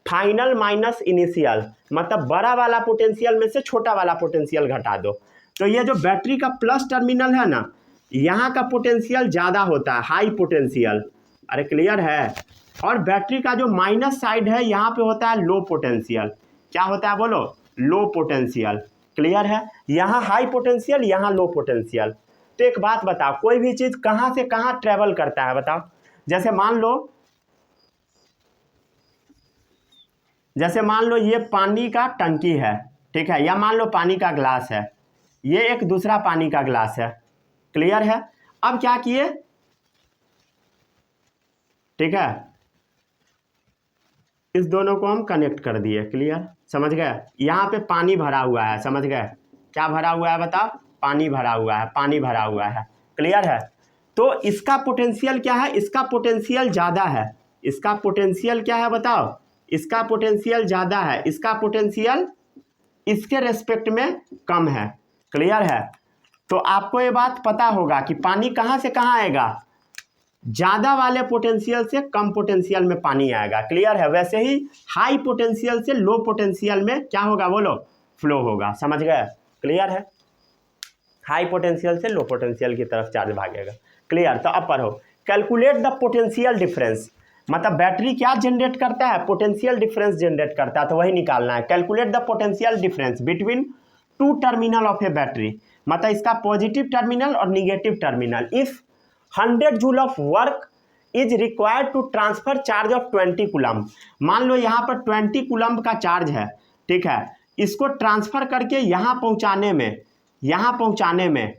फाइनल माइनस इनिशियल, मतलब बड़ा वाला पोटेंशियल में से छोटा वाला पोटेंशियल घटा दो। तो ये जो बैटरी का प्लस टर्मिनल है ना, यहाँ का पोटेंशियल ज़्यादा होता है, हाई पोटेंशियल। अरे क्लियर है? और बैटरी का जो माइनस साइड है यहाँ पे होता है लो पोटेंशियल। क्या होता है बोलो? Low potential. क्लियर है? यहाँ हाई पोटेंशियल, यहाँ लो पोटेंशियल। तो एक बात बताओ, कोई भी चीज़ कहाँ से कहाँ ट्रेवल करता है बताओ? जैसे मान लो ये पानी का टंकी है, ठीक है, या मान लो पानी का ग्लास है, ये एक दूसरा पानी का ग्लास है। क्लियर है? अब क्या किए, ठीक है, इस दोनों को हम कनेक्ट कर दिए। क्लियर? समझ गए? यहाँ पे पानी भरा हुआ है। समझ गए? क्या भरा हुआ है बताओ? पानी भरा हुआ है, पानी भरा हुआ है। क्लियर है? तो इसका पोटेंशियल क्या है? इसका पोटेंशियल ज़्यादा है। इसका पोटेंशियल क्या है बताओ? इसका पोटेंशियल ज़्यादा है, इसका पोटेंशियल इसके रेस्पेक्ट में कम है। क्लियर है? तो आपको ये बात पता होगा कि पानी कहाँ से कहाँ आएगा? ज़्यादा वाले पोटेंशियल से कम पोटेंशियल में पानी आएगा। क्लियर है? वैसे ही हाई पोटेंशियल से लो पोटेंशियल में क्या होगा बोलो? फ्लो होगा। समझ गए? क्लियर है? हाई पोटेंशियल से लो पोटेंशियल की तरफ चार्ज भागेगा। क्लियर? तो अब पढ़ो, कैलकुलेट द पोटेंशियल डिफरेंस। मतलब बैटरी क्या जनरेट करता है? पोटेंशियल डिफरेंस जनरेट करता है, तो वही निकालना है। Calculate the potential difference between two terminal of a battery, मतलब इसका पॉजिटिव टर्मिनल और negative terminal. If 100 joule of work is required to transfer charge of 20 coulomb. मान लो यहाँ पर 20 कूलम्ब का चार्ज है, ठीक है, इसको ट्रांसफर करके यहाँ पहुँचाने में,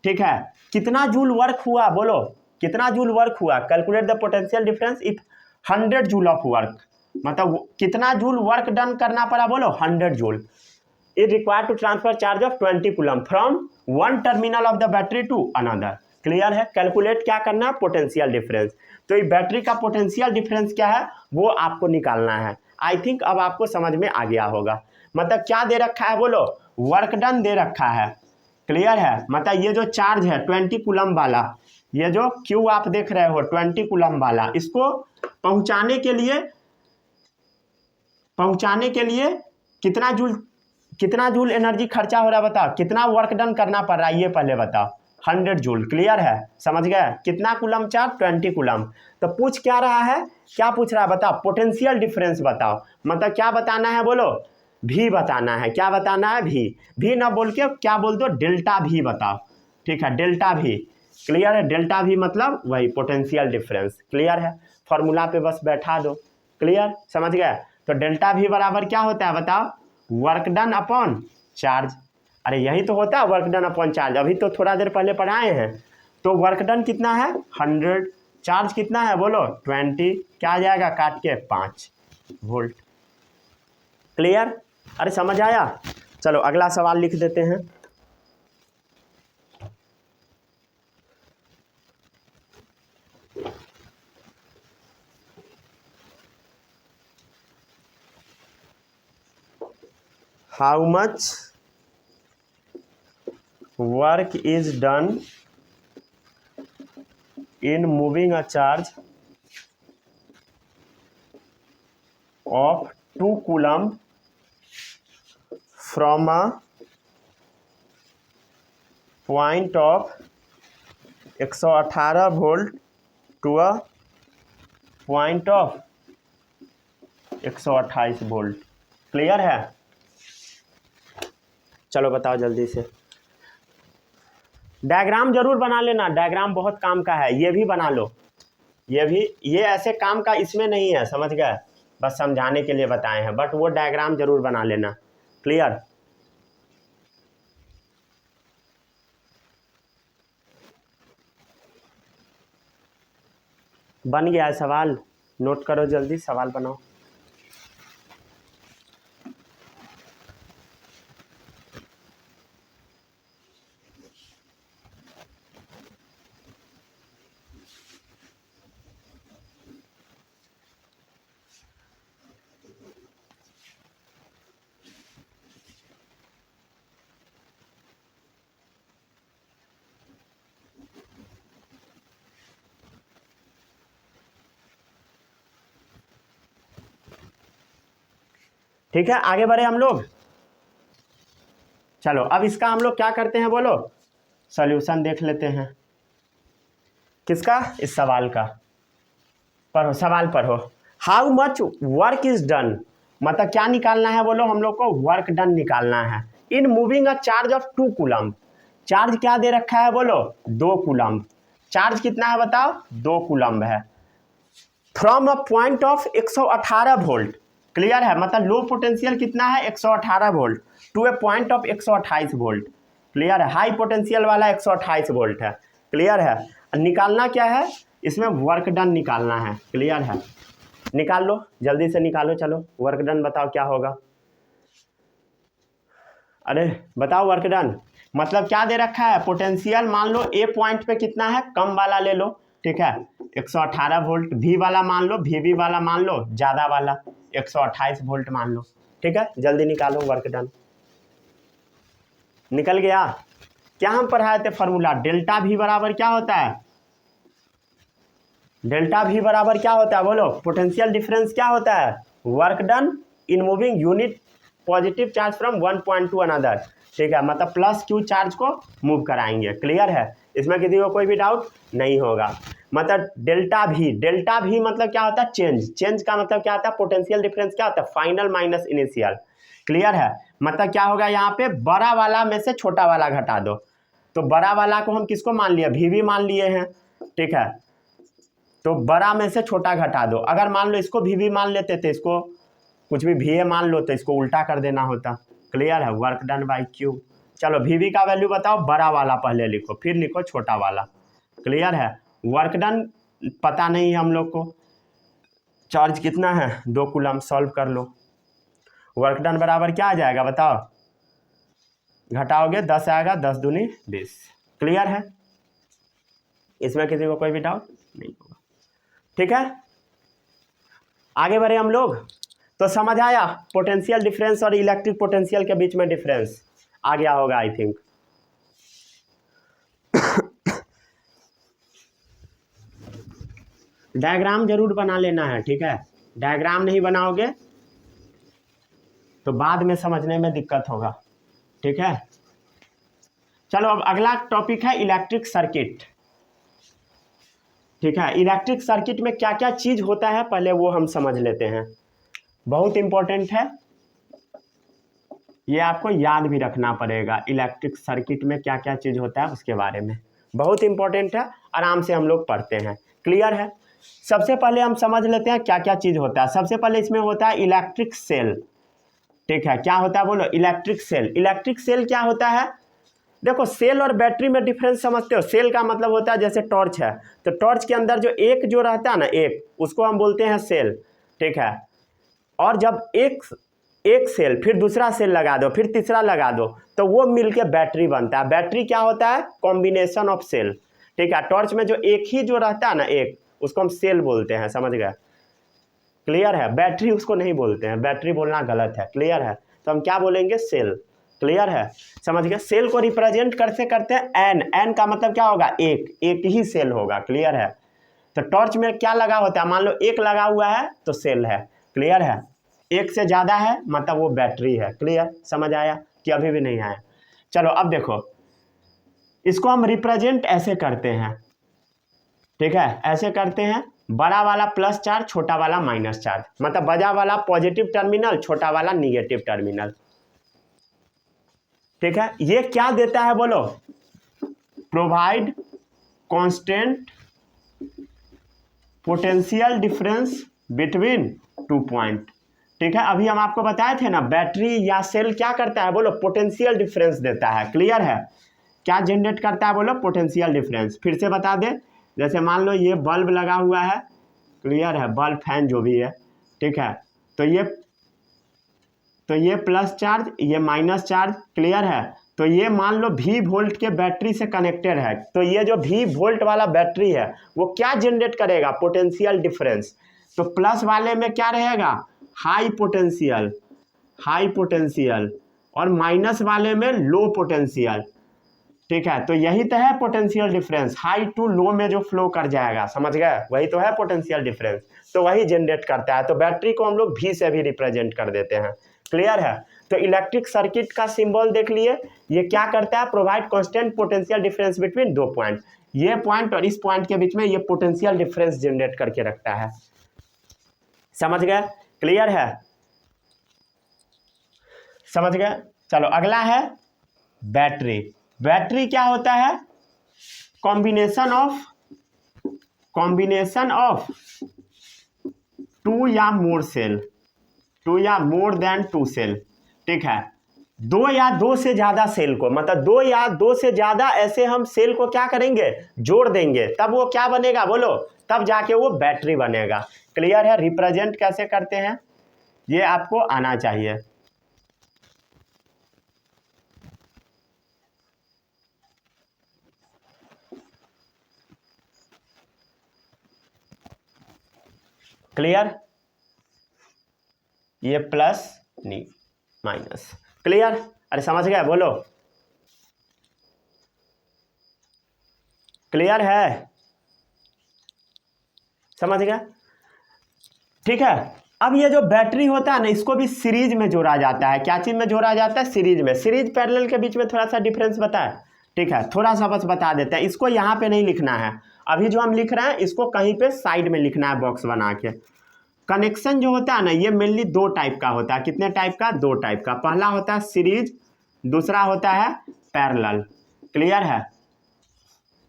ठीक है, कितना जूल वर्क हुआ बोलो? कितना जूल वर्क हुआ? Calculate the potential difference if 100 joule of work, मतलब कितना जूल वर्क डन करना पड़ा बोलो? 100 joule. Is required to transfer charge of 20 coulomb from one terminal of the battery to another. Clear है? कैलकुलेट क्या करना है? Potential difference. तो ये बैटरी का पोटेंशियल डिफरेंस क्या है वो आपको निकालना है। आई थिंक अब आपको समझ में आ गया होगा। मतलब क्या दे रखा है बोलो? वर्क डन दे रखा है। क्लियर है? मतलब ये जो चार्ज है 20 कूलम्ब वाला, ये जो क्यू आप देख रहे हो 20 कूलम्ब वाला, इसको पहुंचाने के लिए कितना जूल एनर्जी खर्चा हो रहा है बताओ? कितना वर्क डन करना पड़ रहा है ये पहले बताओ? 100 जूल। क्लियर है? समझ गए? कितना कूलम्ब चार्ज? 20 कूलम्ब। तो पूछ क्या रहा है? क्या पूछ रहा है बताओ? पोटेंशियल डिफरेंस बताओ। मतलब क्या बताना है बोलो? भी बताना है। क्या बताना है? भी ना बोल के क्या बोल दो? डेल्टा भी बताओ। ठीक है, डेल्टा भी। क्लियर है? डेल्टा भी मतलब वही पोटेंशियल डिफरेंस। क्लियर है? फॉर्मूला पे बस बैठा दो। क्लियर? समझ गए? तो डेल्टा भी बराबर क्या होता है बताओ? Work done upon charge. अरे यही तो होता है, वर्क डन अपॉन चार्ज। अभी तो थोड़ा देर पहले पढ़ाए हैं। तो वर्क डन कितना है? 100। चार्ज कितना है बोलो? 20। क्या आ जाएगा काट के? 5 वोल्ट। क्लियर? अरे समझ आया? चलो अगला सवाल लिख देते हैं। How much work is done in moving a charge of 2 coulomb from a point of 118 volt to a point of 128 volt. Clear है? चलो बताओ जल्दी से। डायग्राम जरूर बना लेना, डायग्राम बहुत काम का है। ये भी बना लो, ये ऐसे काम का इसमें नहीं है। समझ गए? बस समझाने के लिए बताए हैं, बट वो डायग्राम जरूर बना लेना। क्लियर? बन गया है सवाल? नोट करो जल्दी, सवाल बनाओ। ठीक है, आगे बढ़े हम लोग। चलो अब इसका हम लोग क्या करते हैं बोलो, सॉल्यूशन देख लेते हैं। किसका, इस सवाल का। पढ़ो, सवाल पढ़ो। How much work is done, मतलब क्या निकालना है बोलो, हम लोग को वर्क डन निकालना है इन moving a charge of 2 coulomb. Charge क्या दे रखा है बोलो, 2 कूलम। चार्ज कितना है बताओ, 2 कूलम है। From a point of 118 volt, clear है, मतलब लो पोटेंशियल कितना है 118 volt, to a point of 128 volt, clear है। हाई पोटेंशियल वाला 128 वोल्ट है, क्लियर है। निकालना क्या है, इसमें वर्क डन निकालना है, क्लियर है। निकाल लो, जल्दी से निकालो, चलो वर्क डन बताओ क्या होगा। अरे बताओ वर्क डन, मतलब क्या दे रखा है, पोटेंशियल मान लो ए पॉइंट पे कितना है, कम वाला ले लो, ठीक है, 118 वोल्ट। भी वाला मान लो, भी वाला मान लो, ज़्यादा वाला 128 वोल्ट मान लो, ठीक है। जल्दी निकालो वर्क डन। निकल गया। क्या हम पढ़ाए थे फॉर्मूला, डेल्टा भी बराबर क्या होता है, डेल्टा भी बराबर क्या होता है बोलो, पोटेंशियल डिफरेंस क्या होता है, work done in moving unit positive charge from one point to another, ठीक है, मतलब प्लस क्यू चार्ज को मूव कराएंगे, क्लियर है। इसमें किसी को कोई भी डाउट नहीं होगा। मतलब डेल्टा भी मतलब क्या होता है, चेंज का मतलब क्या होता है, पोटेंशियल डिफरेंस क्या होता है, फाइनल माइनस इनिशियल, क्लियर है। मतलब क्या होगा, यहाँ पे बड़ा वाला में से छोटा वाला घटा दो, तो बड़ा वाला को हम किसको मान लिया, भी मान लिए हैं, ठीक है, तो बड़ा में से छोटा घटा दो। अगर मान लो इसको भी मान लेते थे, इसको कुछ भी मान लो तो इसको उल्टा कर देना होता, क्लियर है। Work done by Q. चलो वी का वैल्यू बताओ, बड़ा वाला पहले लिखो, फिर लिखो छोटा वाला, क्लियर है। वर्क डन पता नहीं है हम लोग को, चार्ज कितना है 2 कूलम, सॉल्व कर लो। वर्क डन बराबर क्या आ जाएगा बताओ, घटाओगे 10 आएगा, 10 दूनी 20, क्लियर है। इसमें किसी को कोई भी डाउट नहीं होगा, ठीक है। आगे बढ़े हम लोग, तो समझ आया पोटेंशियल डिफरेंस और इलेक्ट्रिक पोटेंशियल के बीच में डिफरेंस आ गया होगा आई थिंक। डायग्राम जरूर बना लेना है, ठीक है, डायग्राम नहीं बनाओगे तो बाद में समझने में दिक्कत होगा, ठीक है। चलो अब अगला टॉपिक है इलेक्ट्रिक सर्किट, ठीक है। इलेक्ट्रिक सर्किट में क्या क्या चीज होता है पहले वो हम समझ लेते हैं, बहुत इंपॉर्टेंट है, ये आपको याद भी रखना पड़ेगा। इलेक्ट्रिक सर्किट में क्या क्या चीज होता है उसके बारे में बहुत इंपॉर्टेंट है, आराम से हम लोग पढ़ते हैं, क्लियर है। सबसे पहले हम समझ लेते हैं क्या क्या चीज होता है। सबसे पहले इसमें होता है इलेक्ट्रिक सेल, ठीक है। क्या होता है बोलो, इलेक्ट्रिक सेल। इलेक्ट्रिक सेल क्या होता है, देखो सेल और बैटरी में डिफरेंस समझते हो। सेल का मतलब होता है जैसे टॉर्च है, तो टॉर्च के अंदर जो एक जो रहता है ना, एक, उसको हम बोलते हैं सेल, ठीक है। और जब एक सेल, फिर दूसरा सेल लगा दो, फिर तीसरा लगा दो, तो वो मिलके बैटरी बनता है। बैटरी क्या होता है, कॉम्बिनेशन ऑफ सेल, ठीक है। टॉर्च में जो एक ही जो रहता है ना, एक, उसको हम सेल बोलते हैं, समझ गए, क्लियर है। बैटरी उसको नहीं बोलते हैं, बैटरी बोलना गलत है, क्लियर है। तो हम क्या बोलेंगे, सेल, क्लियर है, समझ गए। सेल को रिप्रेजेंट करते करते एन का मतलब क्या होगा, एक ही सेल होगा, क्लियर है। तो टॉर्च में क्या लगा होता है, मान लो एक लगा हुआ है तो सेल है, क्लियर है। एक से ज़्यादा है मतलब वो बैटरी है, क्लियर, समझ आया कि अभी भी नहीं आया। चलो अब देखो, इसको हम रिप्रेजेंट ऐसे करते हैं, ठीक है, ऐसे करते हैं, बड़ा वाला प्लस चार्ज, छोटा वाला माइनस चार्ज, मतलब बड़ा वाला पॉजिटिव टर्मिनल, छोटा वाला निगेटिव टर्मिनल, ठीक है। ये क्या देता है बोलो, provide constant potential difference between 2 point, ठीक है। अभी हम आपको बताए थे ना, बैटरी या सेल क्या करता है बोलो, पोटेंशियल डिफरेंस देता है, क्लियर है। क्या जनरेट करता है बोलो, पोटेंशियल डिफरेंस। फिर से बता दे, जैसे मान लो ये बल्ब लगा हुआ है, क्लियर है, बल्ब फैन जो भी है, ठीक है, तो ये प्लस चार्ज, ये माइनस चार्ज, क्लियर है। तो ये मान लो भी वोल्ट के बैटरी से कनेक्टेड है, तो ये जो भी वोल्ट वाला बैटरी है वो क्या जनरेट करेगा, पोटेंशियल डिफरेंस। तो प्लस वाले में क्या रहेगा, हाई पोटेंशियल, और माइनस वाले में लो पोटेंशियल, ठीक है, तो यही तो है potential difference, high to low में जो फ्लो कर जाएगा, समझ गए, वही तो है पोटेंशियल डिफरेंस, तो वही जनरेट करता है। तो बैटरी को हम लोग V से भी रिप्रेजेंट कर देते हैं। क्लियर है? तो इलेक्ट्रिक सर्किट का सिंबल देख लिए, ये क्या करता है, provide constant potential difference between दो पॉइंट, ये पॉइंट और इस पॉइंट के बीच में ये पोटेंशियल डिफरेंस जनरेट करके रखता है। समझ गए? क्लियर है? समझ गए? चलो अगला है बैटरी। बैटरी क्या होता है, कॉम्बिनेशन ऑफ टू या मोर सेल, टू या मोर देन टू सेल। ठीक है, दो या दो से ज्यादा सेल को, मतलब दो या दो से ज्यादा ऐसे हम सेल को क्या करेंगे, जोड़ देंगे, तब वो क्या बनेगा बोलो, तब जाके वो बैटरी बनेगा। क्लियर है? रिप्रेजेंट कैसे करते हैं ये आपको आना चाहिए। क्लियर? ये प्लस नहीं माइनस। क्लियर? अरे समझ गए बोलो? क्लियर है? समझ गया? ठीक है, अब ये जो बैटरी होता है ना, इसको भी सीरीज में जोड़ा जाता है। क्या चीज में जोड़ा जाता है? सीरीज में। सीरीज पैरेलल के बीच में थोड़ा सा डिफरेंस बताए, ठीक है, थोड़ा सा बस बता देते हैं। इसको यहाँ पे नहीं लिखना है, अभी जो हम लिख रहे हैं इसको कहीं पे साइड में लिखना है बॉक्स बना के। कनेक्शन जो होता है ना, ये मेनली दो टाइप का होता है। कितने टाइप का? दो टाइप का। पहला होता है सीरीज, दूसरा होता है पैरेलल। क्लियर है?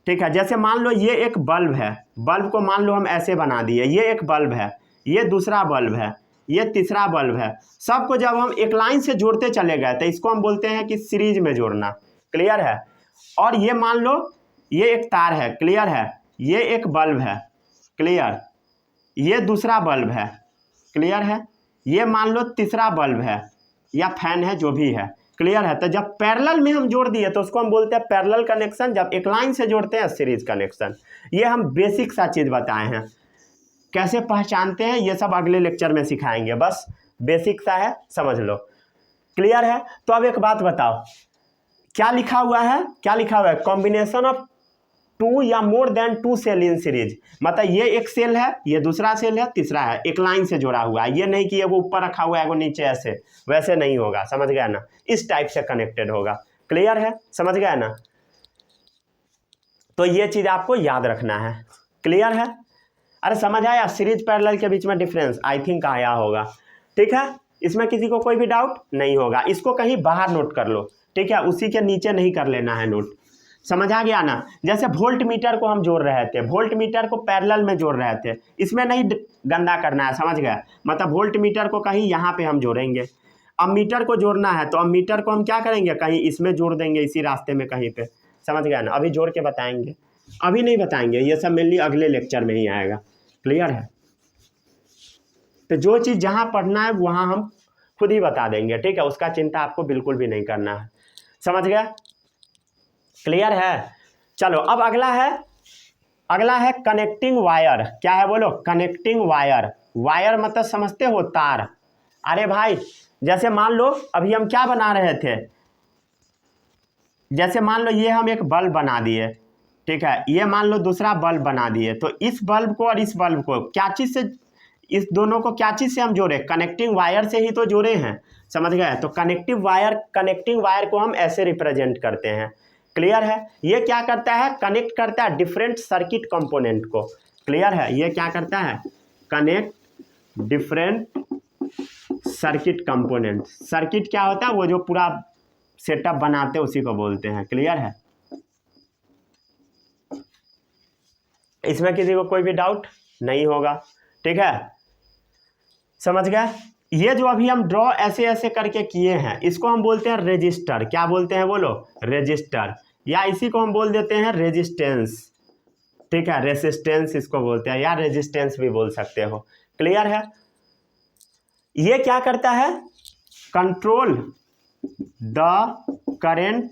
ठीक है, जैसे मान लो ये एक बल्ब है, बल्ब को मान लो हम ऐसे बना दिए, ये एक बल्ब है, ये दूसरा बल्ब है, ये तीसरा बल्ब है। सबको जब हम एक लाइन से जोड़ते चले गए तो इसको हम बोलते हैं कि सीरीज में जोड़ना। क्लियर है? और ये मान लो ये एक तार है, क्लियर है, ये एक बल्ब है, क्लियर, ये दूसरा बल्ब है, क्लियर है, ये मान लो तीसरा बल्ब है या फैन है, जो भी है। क्लियर है? तो जब पैरेलल में हम जोड़ दिए तो उसको हम बोलते हैं पैरेलल कनेक्शन, जब एक लाइन से जोड़ते हैं सीरीज कनेक्शन। ये हम बेसिक सा चीज़ बताए हैं, कैसे पहचानते हैं ये सब अगले लेक्चर में सिखाएंगे, बस बेसिक सा है, समझ लो। क्लियर है? तो अब एक बात बताओ, क्या लिखा हुआ है, क्या लिखा हुआ है, कॉम्बिनेशन ऑफ टू या more than two cell in series. मतलब ये एक सेल है, ये दूसरा सेल है, तीसरा है, एक लाइन से जोड़ा हुआ है। ये नहीं कि वो ऊपर रखा हुआ है वो नीचे, ऐसे वैसे नहीं होगा, समझ गया ना, इस टाइप से कनेक्टेड होगा। क्लियर है? समझ गया ना? तो ये चीज आपको याद रखना है। क्लियर है? अरे समझ आया सीरीज पैरेलल के बीच में डिफरेंस? आई थिंक आया होगा। ठीक है, इसमें किसी को कोई भी डाउट नहीं होगा। इसको कहीं बाहर नोट कर लो, ठीक है, उसी के नीचे नहीं कर लेना है नोट। समझ आ गया ना? जैसे वोल्ट मीटर को हम जोड़ रहे थे, वोल्ट मीटर को पैरेलल में जोड़ रहे थे, इसमें नहीं गंदा करना है, समझ गए? मतलब वोल्ट मीटर को कहीं यहाँ पे हम जोड़ेंगे। अब मीटर को जोड़ना है तो अब मीटर को हम क्या करेंगे, कहीं इसमें जोड़ देंगे, इसी रास्ते में कहीं पे। समझ गया ना? अभी जोड़ के बताएंगे, अभी नहीं बताएंगे, ये सब मेनली अगले लेक्चर में ही आएगा। क्लियर है? तो जो चीज़ जहाँ पढ़ना है वहाँ हम खुद ही बता देंगे, ठीक है, उसका चिंता आपको बिल्कुल भी नहीं करना है। समझ गया? क्लियर है? चलो अब अगला है कनेक्टिंग वायर। क्या है बोलो? Connecting wire. वायर मतलब समझते हो, तार। अरे भाई जैसे मान लो अभी हम क्या बना रहे थे, जैसे मान लो ये हम एक बल्ब बना दिए, ठीक है, ये मान लो दूसरा बल्ब बना दिए, तो इस बल्ब को और इस बल्ब को क्या चीज़ से, इस दोनों को क्या चीज़ से हम जोड़े, कनेक्टिंग वायर से ही तो जोड़े हैं। समझ गए? तो कनेक्टिंग वायर को हम ऐसे रिप्रेजेंट करते हैं। क्लियर है? ये क्या करता है, कनेक्ट करता है डिफरेंट सर्किट कंपोनेंट को। क्लियर है? ये क्या करता है, connect different circuit component. Circuit क्या होता है, वो जो पूरा सेटअप बनाते हैं उसी को बोलते हैं। क्लियर है? इसमें किसी को कोई भी डाउट नहीं होगा, ठीक है? समझ गए? ये जो अभी हम ड्रॉ ऐसे ऐसे करके किए हैं इसको हम बोलते हैं रेजिस्टर। क्या बोलते हैं बोलो? रेजिस्टर, या इसी को हम बोल देते हैं रेजिस्टेंस। ठीक है, रेजिस्टेंस इसको बोलते हैं, या रेजिस्टेंस भी बोल सकते हो। क्लियर है? ये क्या करता है, control the current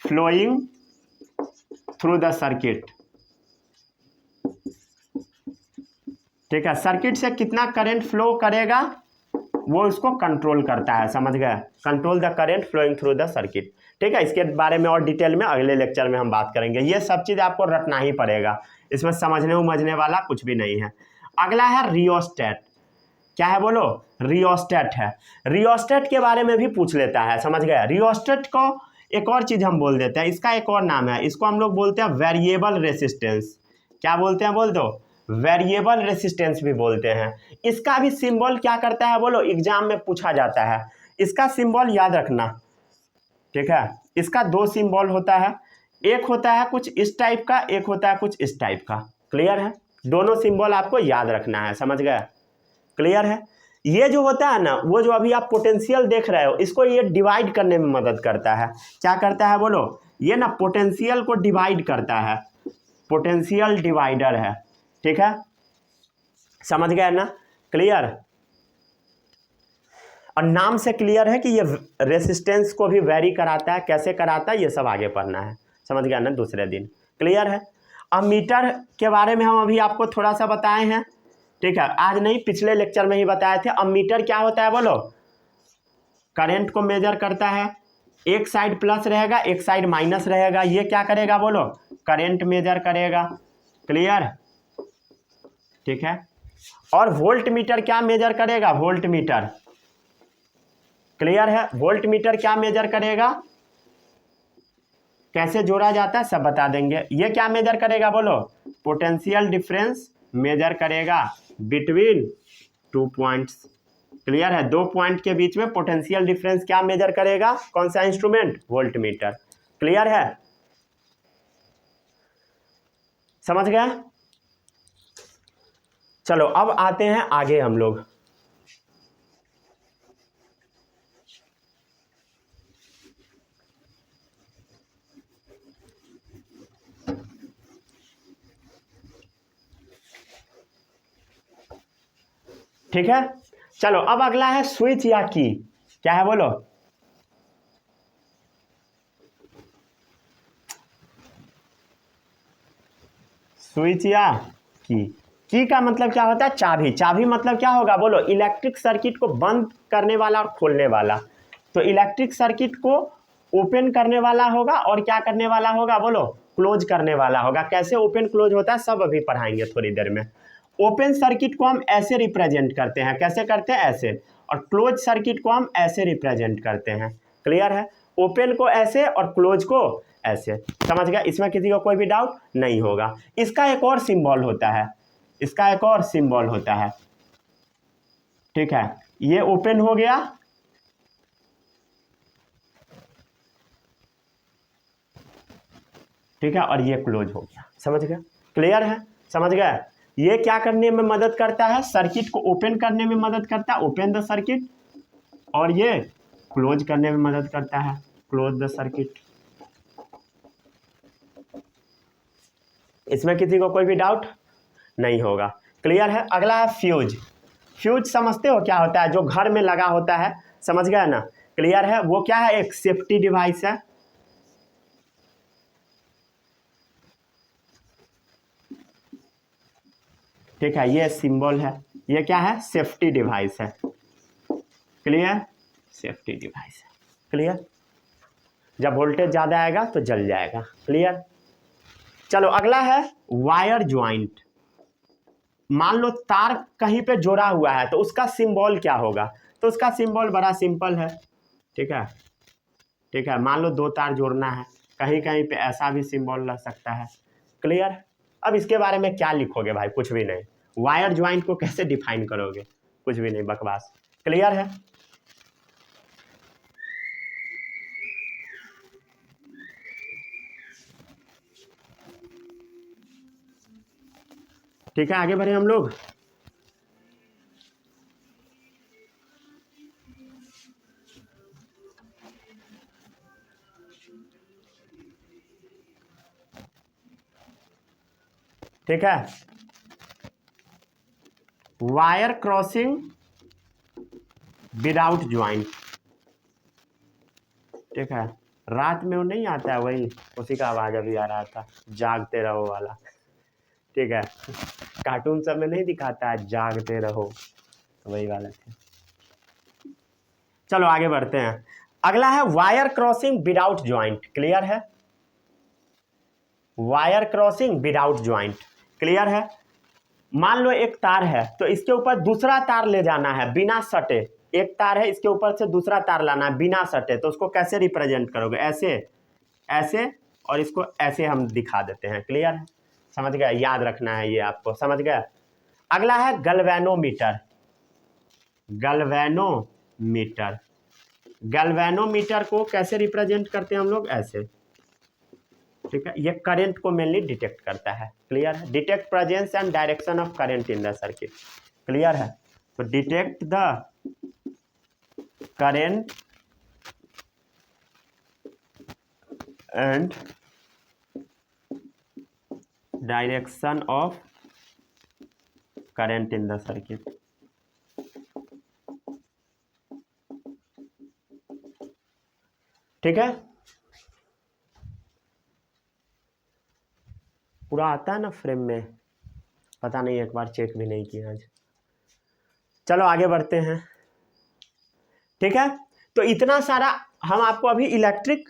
flowing through the circuit. ठीक है, सर्किट से कितना करंट फ्लो करेगा वो उसको कंट्रोल करता है, समझ गए, control the current flowing through the circuit. ठीक है, इसके बारे में और डिटेल में अगले लेक्चर में हम बात करेंगे। ये सब चीज़ आपको रटना ही पड़ेगा, इसमें समझने उमझने वाला कुछ भी नहीं है। अगला है रियोस्टेट। क्या है बोलो, रियोस्टेट है। रियोस्टेट के बारे में भी पूछ लेता है, समझ गए। रियोस्टेट को एक और चीज़ हम बोल देते हैं, इसका एक और नाम है, इसको हम लोग बोलते हैं वेरिएबल रेसिस्टेंस। क्या बोलते हैं बोल दो, वेरिएबल रेसिस्टेंस भी बोलते हैं। इसका भी सिंबल क्या करता है बोलो, एग्जाम में पूछा जाता है। इसका सिंबल याद रखना, ठीक है। इसका दो सिंबल होता है, एक होता है कुछ इस टाइप का, एक होता है कुछ इस टाइप का। क्लियर है, दोनों सिंबल आपको याद रखना है, समझ गए, क्लियर है। ये जो होता है ना, वो जो अभी आप पोटेंशियल देख रहे हो, इसको ये डिवाइड करने में मदद करता है। क्या करता है बोलो, ये ना पोटेंशियल को डिवाइड करता है, पोटेंशियल डिवाइडर है, ठीक है, समझ गए ना, क्लियर। और नाम से क्लियर है कि ये रेसिस्टेंस को भी वेरी कराता है, कैसे कराता है ये सब आगे पढ़ना है, समझ गया ना, दूसरे दिन, क्लियर है। अब मीटर के बारे में हम अभी आपको थोड़ा सा बताए हैं, ठीक है, आज नहीं पिछले लेक्चर में ही बताए थे। अब मीटर क्या होता है बोलो, करंट को मेजर करता है, एक साइड प्लस रहेगा एक साइड माइनस रहेगा, ये क्या करेगा बोलो, करंट मेजर करेगा, क्लियर, ठीक है। और वोल्ट मीटर क्या मेजर करेगा, वोल्ट मीटर, क्लियर है, वोल्ट मीटर क्या मेजर करेगा, कैसे जोड़ा जाता है सब बता देंगे। ये क्या मेजर करेगा बोलो, पोटेंशियल डिफरेंस मेजर करेगा बिटवीन 2 पॉइंट्स, क्लियर है, 2 पॉइंट के बीच में पोटेंशियल डिफरेंस क्या मेजर करेगा, कौन सा इंस्ट्रूमेंट, वोल्ट मीटर, क्लियर है, समझ गए। चलो अब आते हैं आगे हम लोग। ठीक है, चलो अब अगला है स्विच या की। क्या है बोलो, स्विच या की का मतलब क्या होता है, चाबी। चाबी मतलब क्या होगा बोलो, इलेक्ट्रिक सर्किट को बंद करने वाला और खोलने वाला। तो इलेक्ट्रिक सर्किट को ओपन करने वाला होगा और क्या करने वाला होगा बोलो, क्लोज करने वाला होगा। कैसे ओपन क्लोज होता है सब अभी पढ़ाएंगे थोड़ी देर में। ओपन सर्किट को हम ऐसे रिप्रेजेंट करते हैं, कैसे करते हैं, ऐसे, और क्लोज सर्किट को हम ऐसे रिप्रेजेंट करते हैं, क्लियर है, ओपन को ऐसे और क्लोज को ऐसे, समझ गया, इसमें किसी को कोई भी डाउट नहीं होगा। इसका एक और सिंबल होता है, इसका एक और सिंबल होता है, ठीक है, ये ओपन हो गया, ठीक है, और ये क्लोज हो गया, समझ गया, क्लियर है, समझ गया। ये क्या करने में मदद करता है, सर्किट को ओपन करने में मदद करता है, ओपन द सर्किट, और ये क्लोज करने में मदद करता है, क्लोज द सर्किट। इसमें किसी को कोई भी डाउट नहीं होगा, क्लियर है। अगला है फ्यूज। फ्यूज समझते हो क्या होता है, जो घर में लगा होता है, समझ गए ना, क्लियर है। वो क्या है, एक सेफ्टी डिवाइस है, ठीक है, ये सिंबल है, ये क्या है, सेफ्टी डिवाइस है, क्लियर, सेफ्टी डिवाइस है, क्लियर। जब वोल्टेज ज़्यादा आएगा तो जल जाएगा, क्लियर। चलो अगला है वायर ज्वाइंट। मान लो तार कहीं पे जोड़ा हुआ है तो उसका सिंबल क्या होगा, तो उसका सिंबल बड़ा सिंपल है, ठीक है, ठीक है, मान लो 2 तार जोड़ना है, कहीं कहीं पे ऐसा भी सिंबल लग सकता है, क्लियर। अब इसके बारे में क्या लिखोगे भाई, कुछ भी नहीं। वायर ज्वाइंट को कैसे डिफाइन करोगे, कुछ भी नहीं, बकवास, क्लियर है। ठीक है, आगे बढ़े हम लोग। ठीक है, वायर क्रॉसिंग विदाउट ज्वाइंट, ठीक है, रात में वो नहीं आता है, वही उसी का आवाज़ अभी आ रहा था, जागते रहो वाला, ठीक है, कार्टून सब में नहीं दिखाता है जागते रहो, तो वही वाला था। चलो आगे बढ़ते हैं। अगला है wire crossing without joint. Clear है? Wire crossing without joint clear है? मान लो एक तार है तो इसके ऊपर दूसरा तार ले जाना है बिना सटे। एक तार है, इसके ऊपर से दूसरा तार लाना है बिना सटे, तो उसको कैसे रिप्रेजेंट करोगे? ऐसे, ऐसे, और इसको ऐसे हम दिखा देते हैं। क्लियर है? समझ गया? याद रखना है ये आपको। समझ गया? अगला है गैल्वेनोमीटर। गैल्वेनोमीटर, गैल्वेनोमीटर को कैसे रिप्रेजेंट करते हैं हम लोग? ऐसे। ठीक है? ये करंट को मेनली डिटेक्ट करता है। क्लियर है? Detect presence and direction of current in the circuit. Clear है? तो detect the current and direction of current in the circuit. ठीक है? पूरा आता है ना फ्रेम में? पता नहीं, एक बार चेक भी नहीं किया आज। चलो आगे बढ़ते हैं। ठीक है? तो इतना सारा हम आपको अभी इलेक्ट्रिक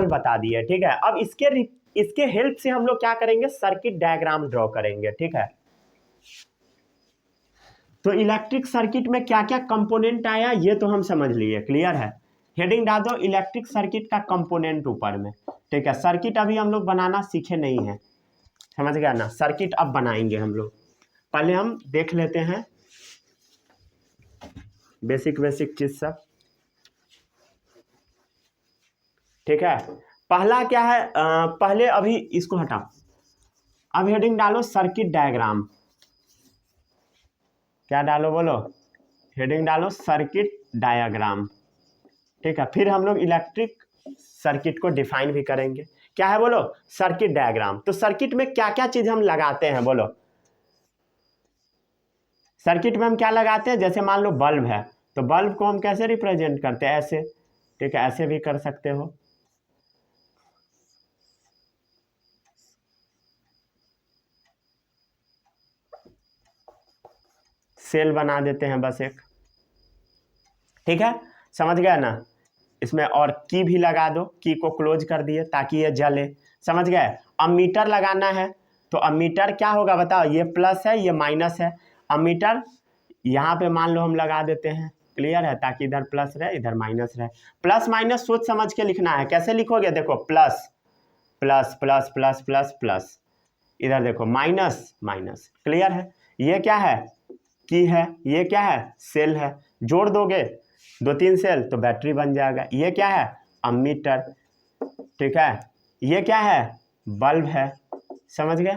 बता दिए। ठीक है? अब इसके हेल्प से हम लोग क्या करेंगे? सर्किट डायग्राम ड्रॉ करेंगे। ठीक है? तो इलेक्ट्रिक सर्किट में क्या क्या कंपोनेंट आया ये तो हम समझ लिए। क्लियर है? हेडिंग डाल दो इलेक्ट्रिक सर्किट का कंपोनेंट ऊपर में। ठीक है? सर्किट अभी हम लोग बनाना सीखे नहीं है। समझ गया ना? सर्किट अब बनाएंगे हम लोग। पहले हम देख लेते हैं बेसिक चीज सब। ठीक है? पहला क्या है? पहले अभी इसको हटाओ। अब हेडिंग डालो सर्किट डायग्राम। क्या डालो बोलो? हेडिंग डालो सर्किट डायग्राम। ठीक है? फिर हम लोग इलेक्ट्रिक सर्किट को डिफाइन भी करेंगे। क्या है बोलो? Circuit diagram. तो सर्किट में क्या क्या चीज हम लगाते हैं बोलो? सर्किट में हम क्या लगाते हैं? जैसे मान लो बल्ब है, तो बल्ब को हम कैसे रिप्रेजेंट करते हैं? ऐसे। ठीक है? ऐसे भी कर सकते हो। सेल बना देते हैं बस एक। ठीक है? समझ गया ना? इसमें और की भी लगा दो, की को क्लोज कर दिए ताकि ये जले। समझ गए? अमीटर लगाना है तो अमीटर क्या होगा बताओ? ये प्लस है, ये माइनस है। अमीटर यहाँ पे मान लो हम लगा देते हैं। क्लियर है? ताकि इधर प्लस रहे इधर माइनस रहे। प्लस माइनस सोच समझ के लिखना है। कैसे लिखोगे? देखो, plus plus plus plus plus plus, इधर देखो माइनस माइनस। क्लियर है? ये क्या है? की है। ये क्या है? सेल है। जोड़ दोगे 2-3 सेल तो बैटरी बन जाएगा। ये क्या है? अमीटर। ठीक है? ये क्या है? बल्ब है। समझ गए?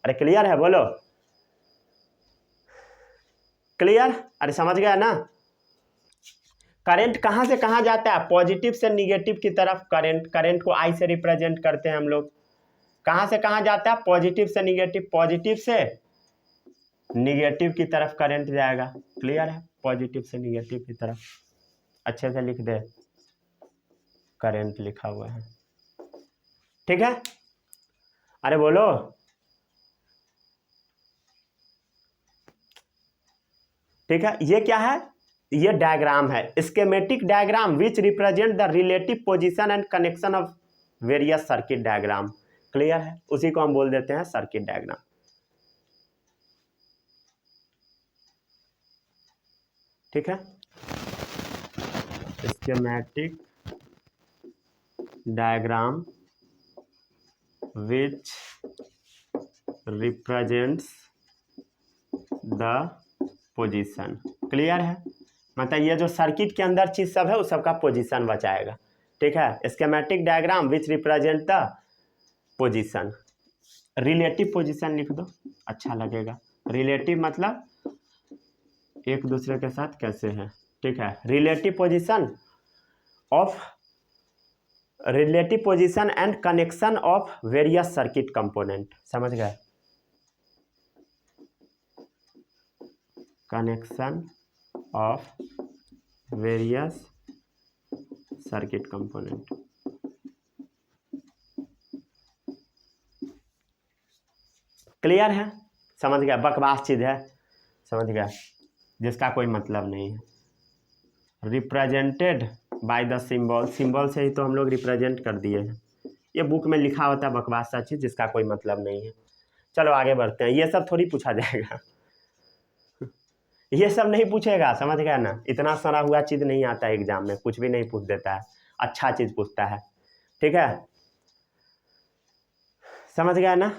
अरे क्लियर है बोलो? क्लियर? अरे समझ गया ना? करंट कहाँ से कहाँ जाता है? पॉजिटिव से निगेटिव की तरफ करंट को आई से रिप्रेजेंट करते हैं हम लोग। कहाँ से कहाँ जाता है? पॉजिटिव से निगेटिव। पॉजिटिव से निगेटिव की तरफ करंट जाएगा। क्लियर है? पॉजिटिव से निगेटिव की तरफ। अच्छे से लिख दे, करंट लिखा हुआ है। ठीक है? अरे बोलो। ठीक है? ये क्या है? ये डायग्राम है, schematic diagram which represent the relative position and connection of various circuit diagram. Clear है? उसी को हम बोल देते हैं सर्किट डायग्राम। ठीक है? Schematic diagram which represents the position. Clear है? मतलब ये जो सर्किट के अंदर चीज सब है उस सबका पोजीशन बचाएगा। ठीक है? Schematic diagram which represent the position. Relative position लिख दो, अच्छा लगेगा। रिलेटिव मतलब एक दूसरे के साथ कैसे है। ठीक है? Relative position and connection of various circuit component. समझ गए? Connection of various circuit component. Clear है? समझ गया? बकवास चीज है। समझ गया? जिसका कोई मतलब नहीं है। Represented by the symbol, symbol से ही तो हम लोग रिप्रेजेंट कर दिए हैं। ये बुक में लिखा होता है बकवास सा चीज़ जिसका कोई मतलब नहीं है। चलो आगे बढ़ते हैं, ये सब थोड़ी पूछा जाएगा ये सब नहीं पूछेगा, समझ गया ना। इतना सड़ा हुआ चीज़ नहीं आता है एग्जाम में, कुछ भी नहीं पूछ देता है, अच्छा चीज़ पूछता है, ठीक है, समझ गया ना।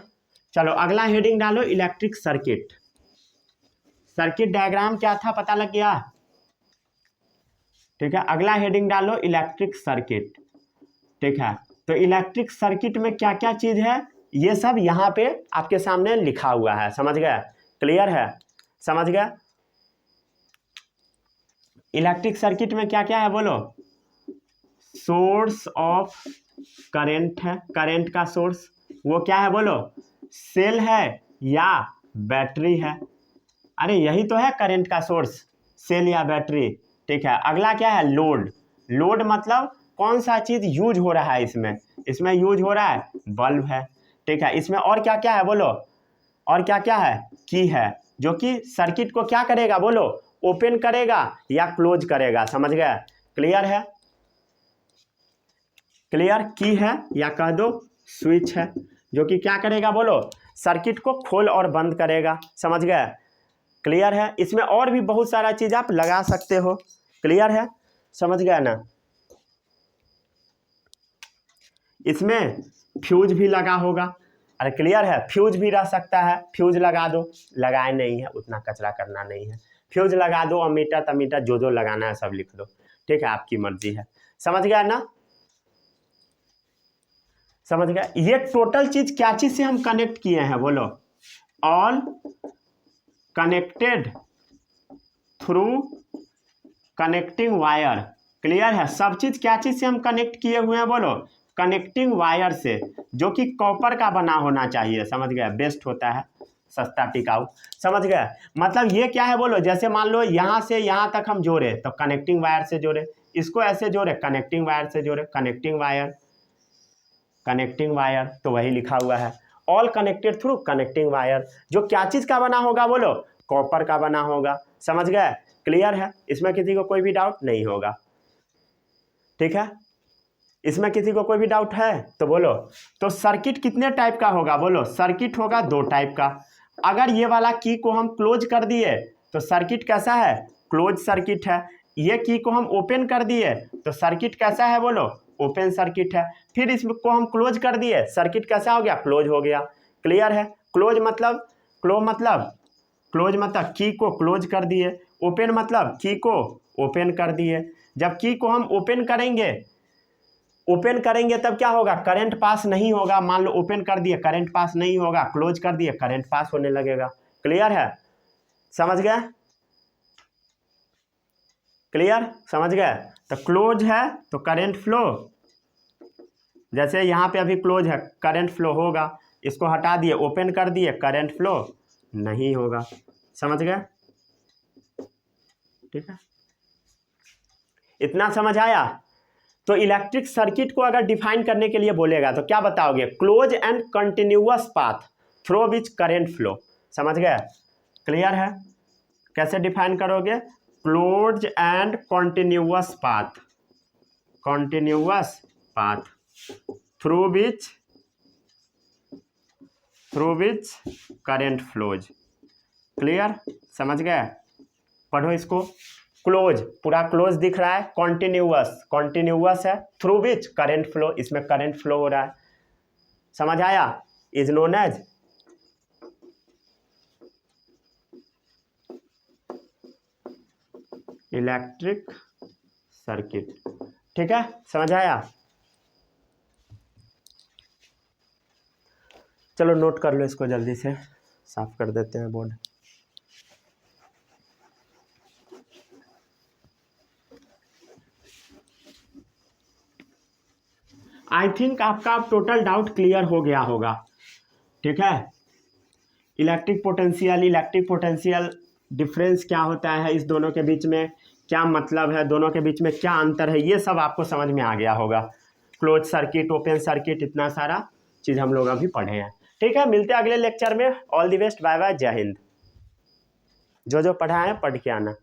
चलो अगला हेडिंग डालो, इलेक्ट्रिक सर्किट। सर्किट डायग्राम क्या था पता लग गया, ठीक है। अगला हेडिंग डालो, इलेक्ट्रिक सर्किट, ठीक है। तो इलेक्ट्रिक सर्किट में क्या क्या चीज़ है ये सब यहाँ पे आपके सामने लिखा हुआ है, समझ गया, क्लियर है, समझ गया। इलेक्ट्रिक सर्किट में क्या क्या है बोलो, सोर्स ऑफ करंट है, करंट का सोर्स वो क्या है बोलो, सेल है या बैटरी है। अरे यही तो है करंट का सोर्स, सेल या बैटरी, ठीक है। अगला क्या है, लोड। लोड मतलब कौन सा चीज़ यूज हो रहा है इसमें, इसमें यूज हो रहा है बल्ब है, ठीक है। इसमें और क्या क्या है बोलो, और क्या क्या है, की है, जो कि सर्किट को क्या करेगा बोलो, ओपन करेगा या क्लोज करेगा, समझ गया, क्लियर है, क्लियर। की है या कह दो स्विच है, जो कि क्या करेगा बोलो, सर्किट को खोल और बंद करेगा, समझ गए, क्लियर है। इसमें और भी बहुत सारा चीज़ आप लगा सकते हो, क्लियर है, समझ गया ना। इसमें फ्यूज भी लगा होगा, अरे क्लियर है, फ्यूज भी रह सकता है, फ्यूज लगा दो, लगाए नहीं है उतना कचरा करना नहीं है, फ्यूज लगा दो, अमीटर तमीटर जो जो लगाना है सब लिख दो, ठीक है, आपकी मर्जी है, समझ गया ना, समझ गया। ये टोटल चीज क्या चीज से हम कनेक्ट किए हैं बोलो, all connected through connecting wire, clear है। सब चीज क्या चीज से हम कनेक्ट किए हुए हैं बोलो, कनेक्टिंग वायर से, जो कि कॉपर का बना होना चाहिए, समझ गया, बेस्ट होता है, सस्ता टिकाऊ, समझ गया। मतलब ये क्या है बोलो, जैसे मान लो यहाँ से यहाँ तक हम जोड़े तो कनेक्टिंग वायर से जोड़े, इसको ऐसे जोड़े कनेक्टिंग वायर से जोड़े, कनेक्टिंग वायर, कनेक्टिंग वायर, तो वही लिखा हुआ है, all connected through connecting wire, जो क्या चीज का बना होगा बोलो, कॉपर का बना होगा, समझ गए, क्लियर है। इसमें किसी को कोई भी डाउट नहीं होगा, ठीक है, इसमें किसी को कोई भी डाउट है तो बोलो। तो सर्किट कितने टाइप का होगा बोलो, सर्किट होगा दो टाइप का। अगर ये वाला की को हम क्लोज कर दिए तो सर्किट कैसा है, क्लोज सर्किट है। ये की को हम ओपन कर दिए तो सर्किट कैसा है बोलो, ओपन सर्किट है। फिर इसको हम क्लोज कर दिए, सर्किट कैसा हो गया, क्लोज हो गया, क्लियर है। क्लोज मतलब क्लोज मतलब की को क्लोज कर दिए, ओपन मतलब की को ओपन कर दिए। जब की को हम ओपन करेंगे तब क्या होगा, करंट पास नहीं होगा। मान लो ओपन कर दिए, करंट पास नहीं होगा, क्लोज कर दिए, करंट पास होने लगेगा, क्लियर है, समझ गए, क्लियर, समझ गए। तो क्लोज है तो करंट फ्लो, जैसे यहाँ पे अभी क्लोज है, करंट फ्लो होगा, इसको हटा दिए, ओपन कर दिए, करंट फ्लो नहीं होगा, समझ गए, ठीक है, इतना समझ आया। तो इलेक्ट्रिक सर्किट को अगर डिफाइन करने के लिए बोलेगा तो क्या बताओगे, close and continuous path through which current flow, समझ गए, क्लियर है। कैसे डिफाइन करोगे, close and continuous path through which current flows, clear, समझ गए। पढ़ो इसको, क्लोज पूरा क्लोज दिख रहा है, कॉन्टिन्यूअस है, थ्रू विच करंट फ्लो, इसमें करंट फ्लो हो रहा है, समझ आया, is known as electric circuit, ठीक है, समझ आया। चलो नोट कर लो इसको, जल्दी से साफ कर देते हैं बोर्ड। आई थिंक आपका टोटल डाउट क्लियर हो गया होगा, ठीक है। इलेक्ट्रिक पोटेंशियल डिफरेंस क्या होता है, इस दोनों के बीच में क्या मतलब है, दोनों के बीच में क्या अंतर है, ये सब आपको समझ में आ गया होगा। क्लोज सर्किट, ओपन सर्किट, इतना सारा चीज़ हम लोग अभी पढ़े हैं, ठीक है। मिलते हैं अगले लेक्चर में, all the best, bye bye, जय हिंद। जो जो पढ़ा है पढ़ के आना।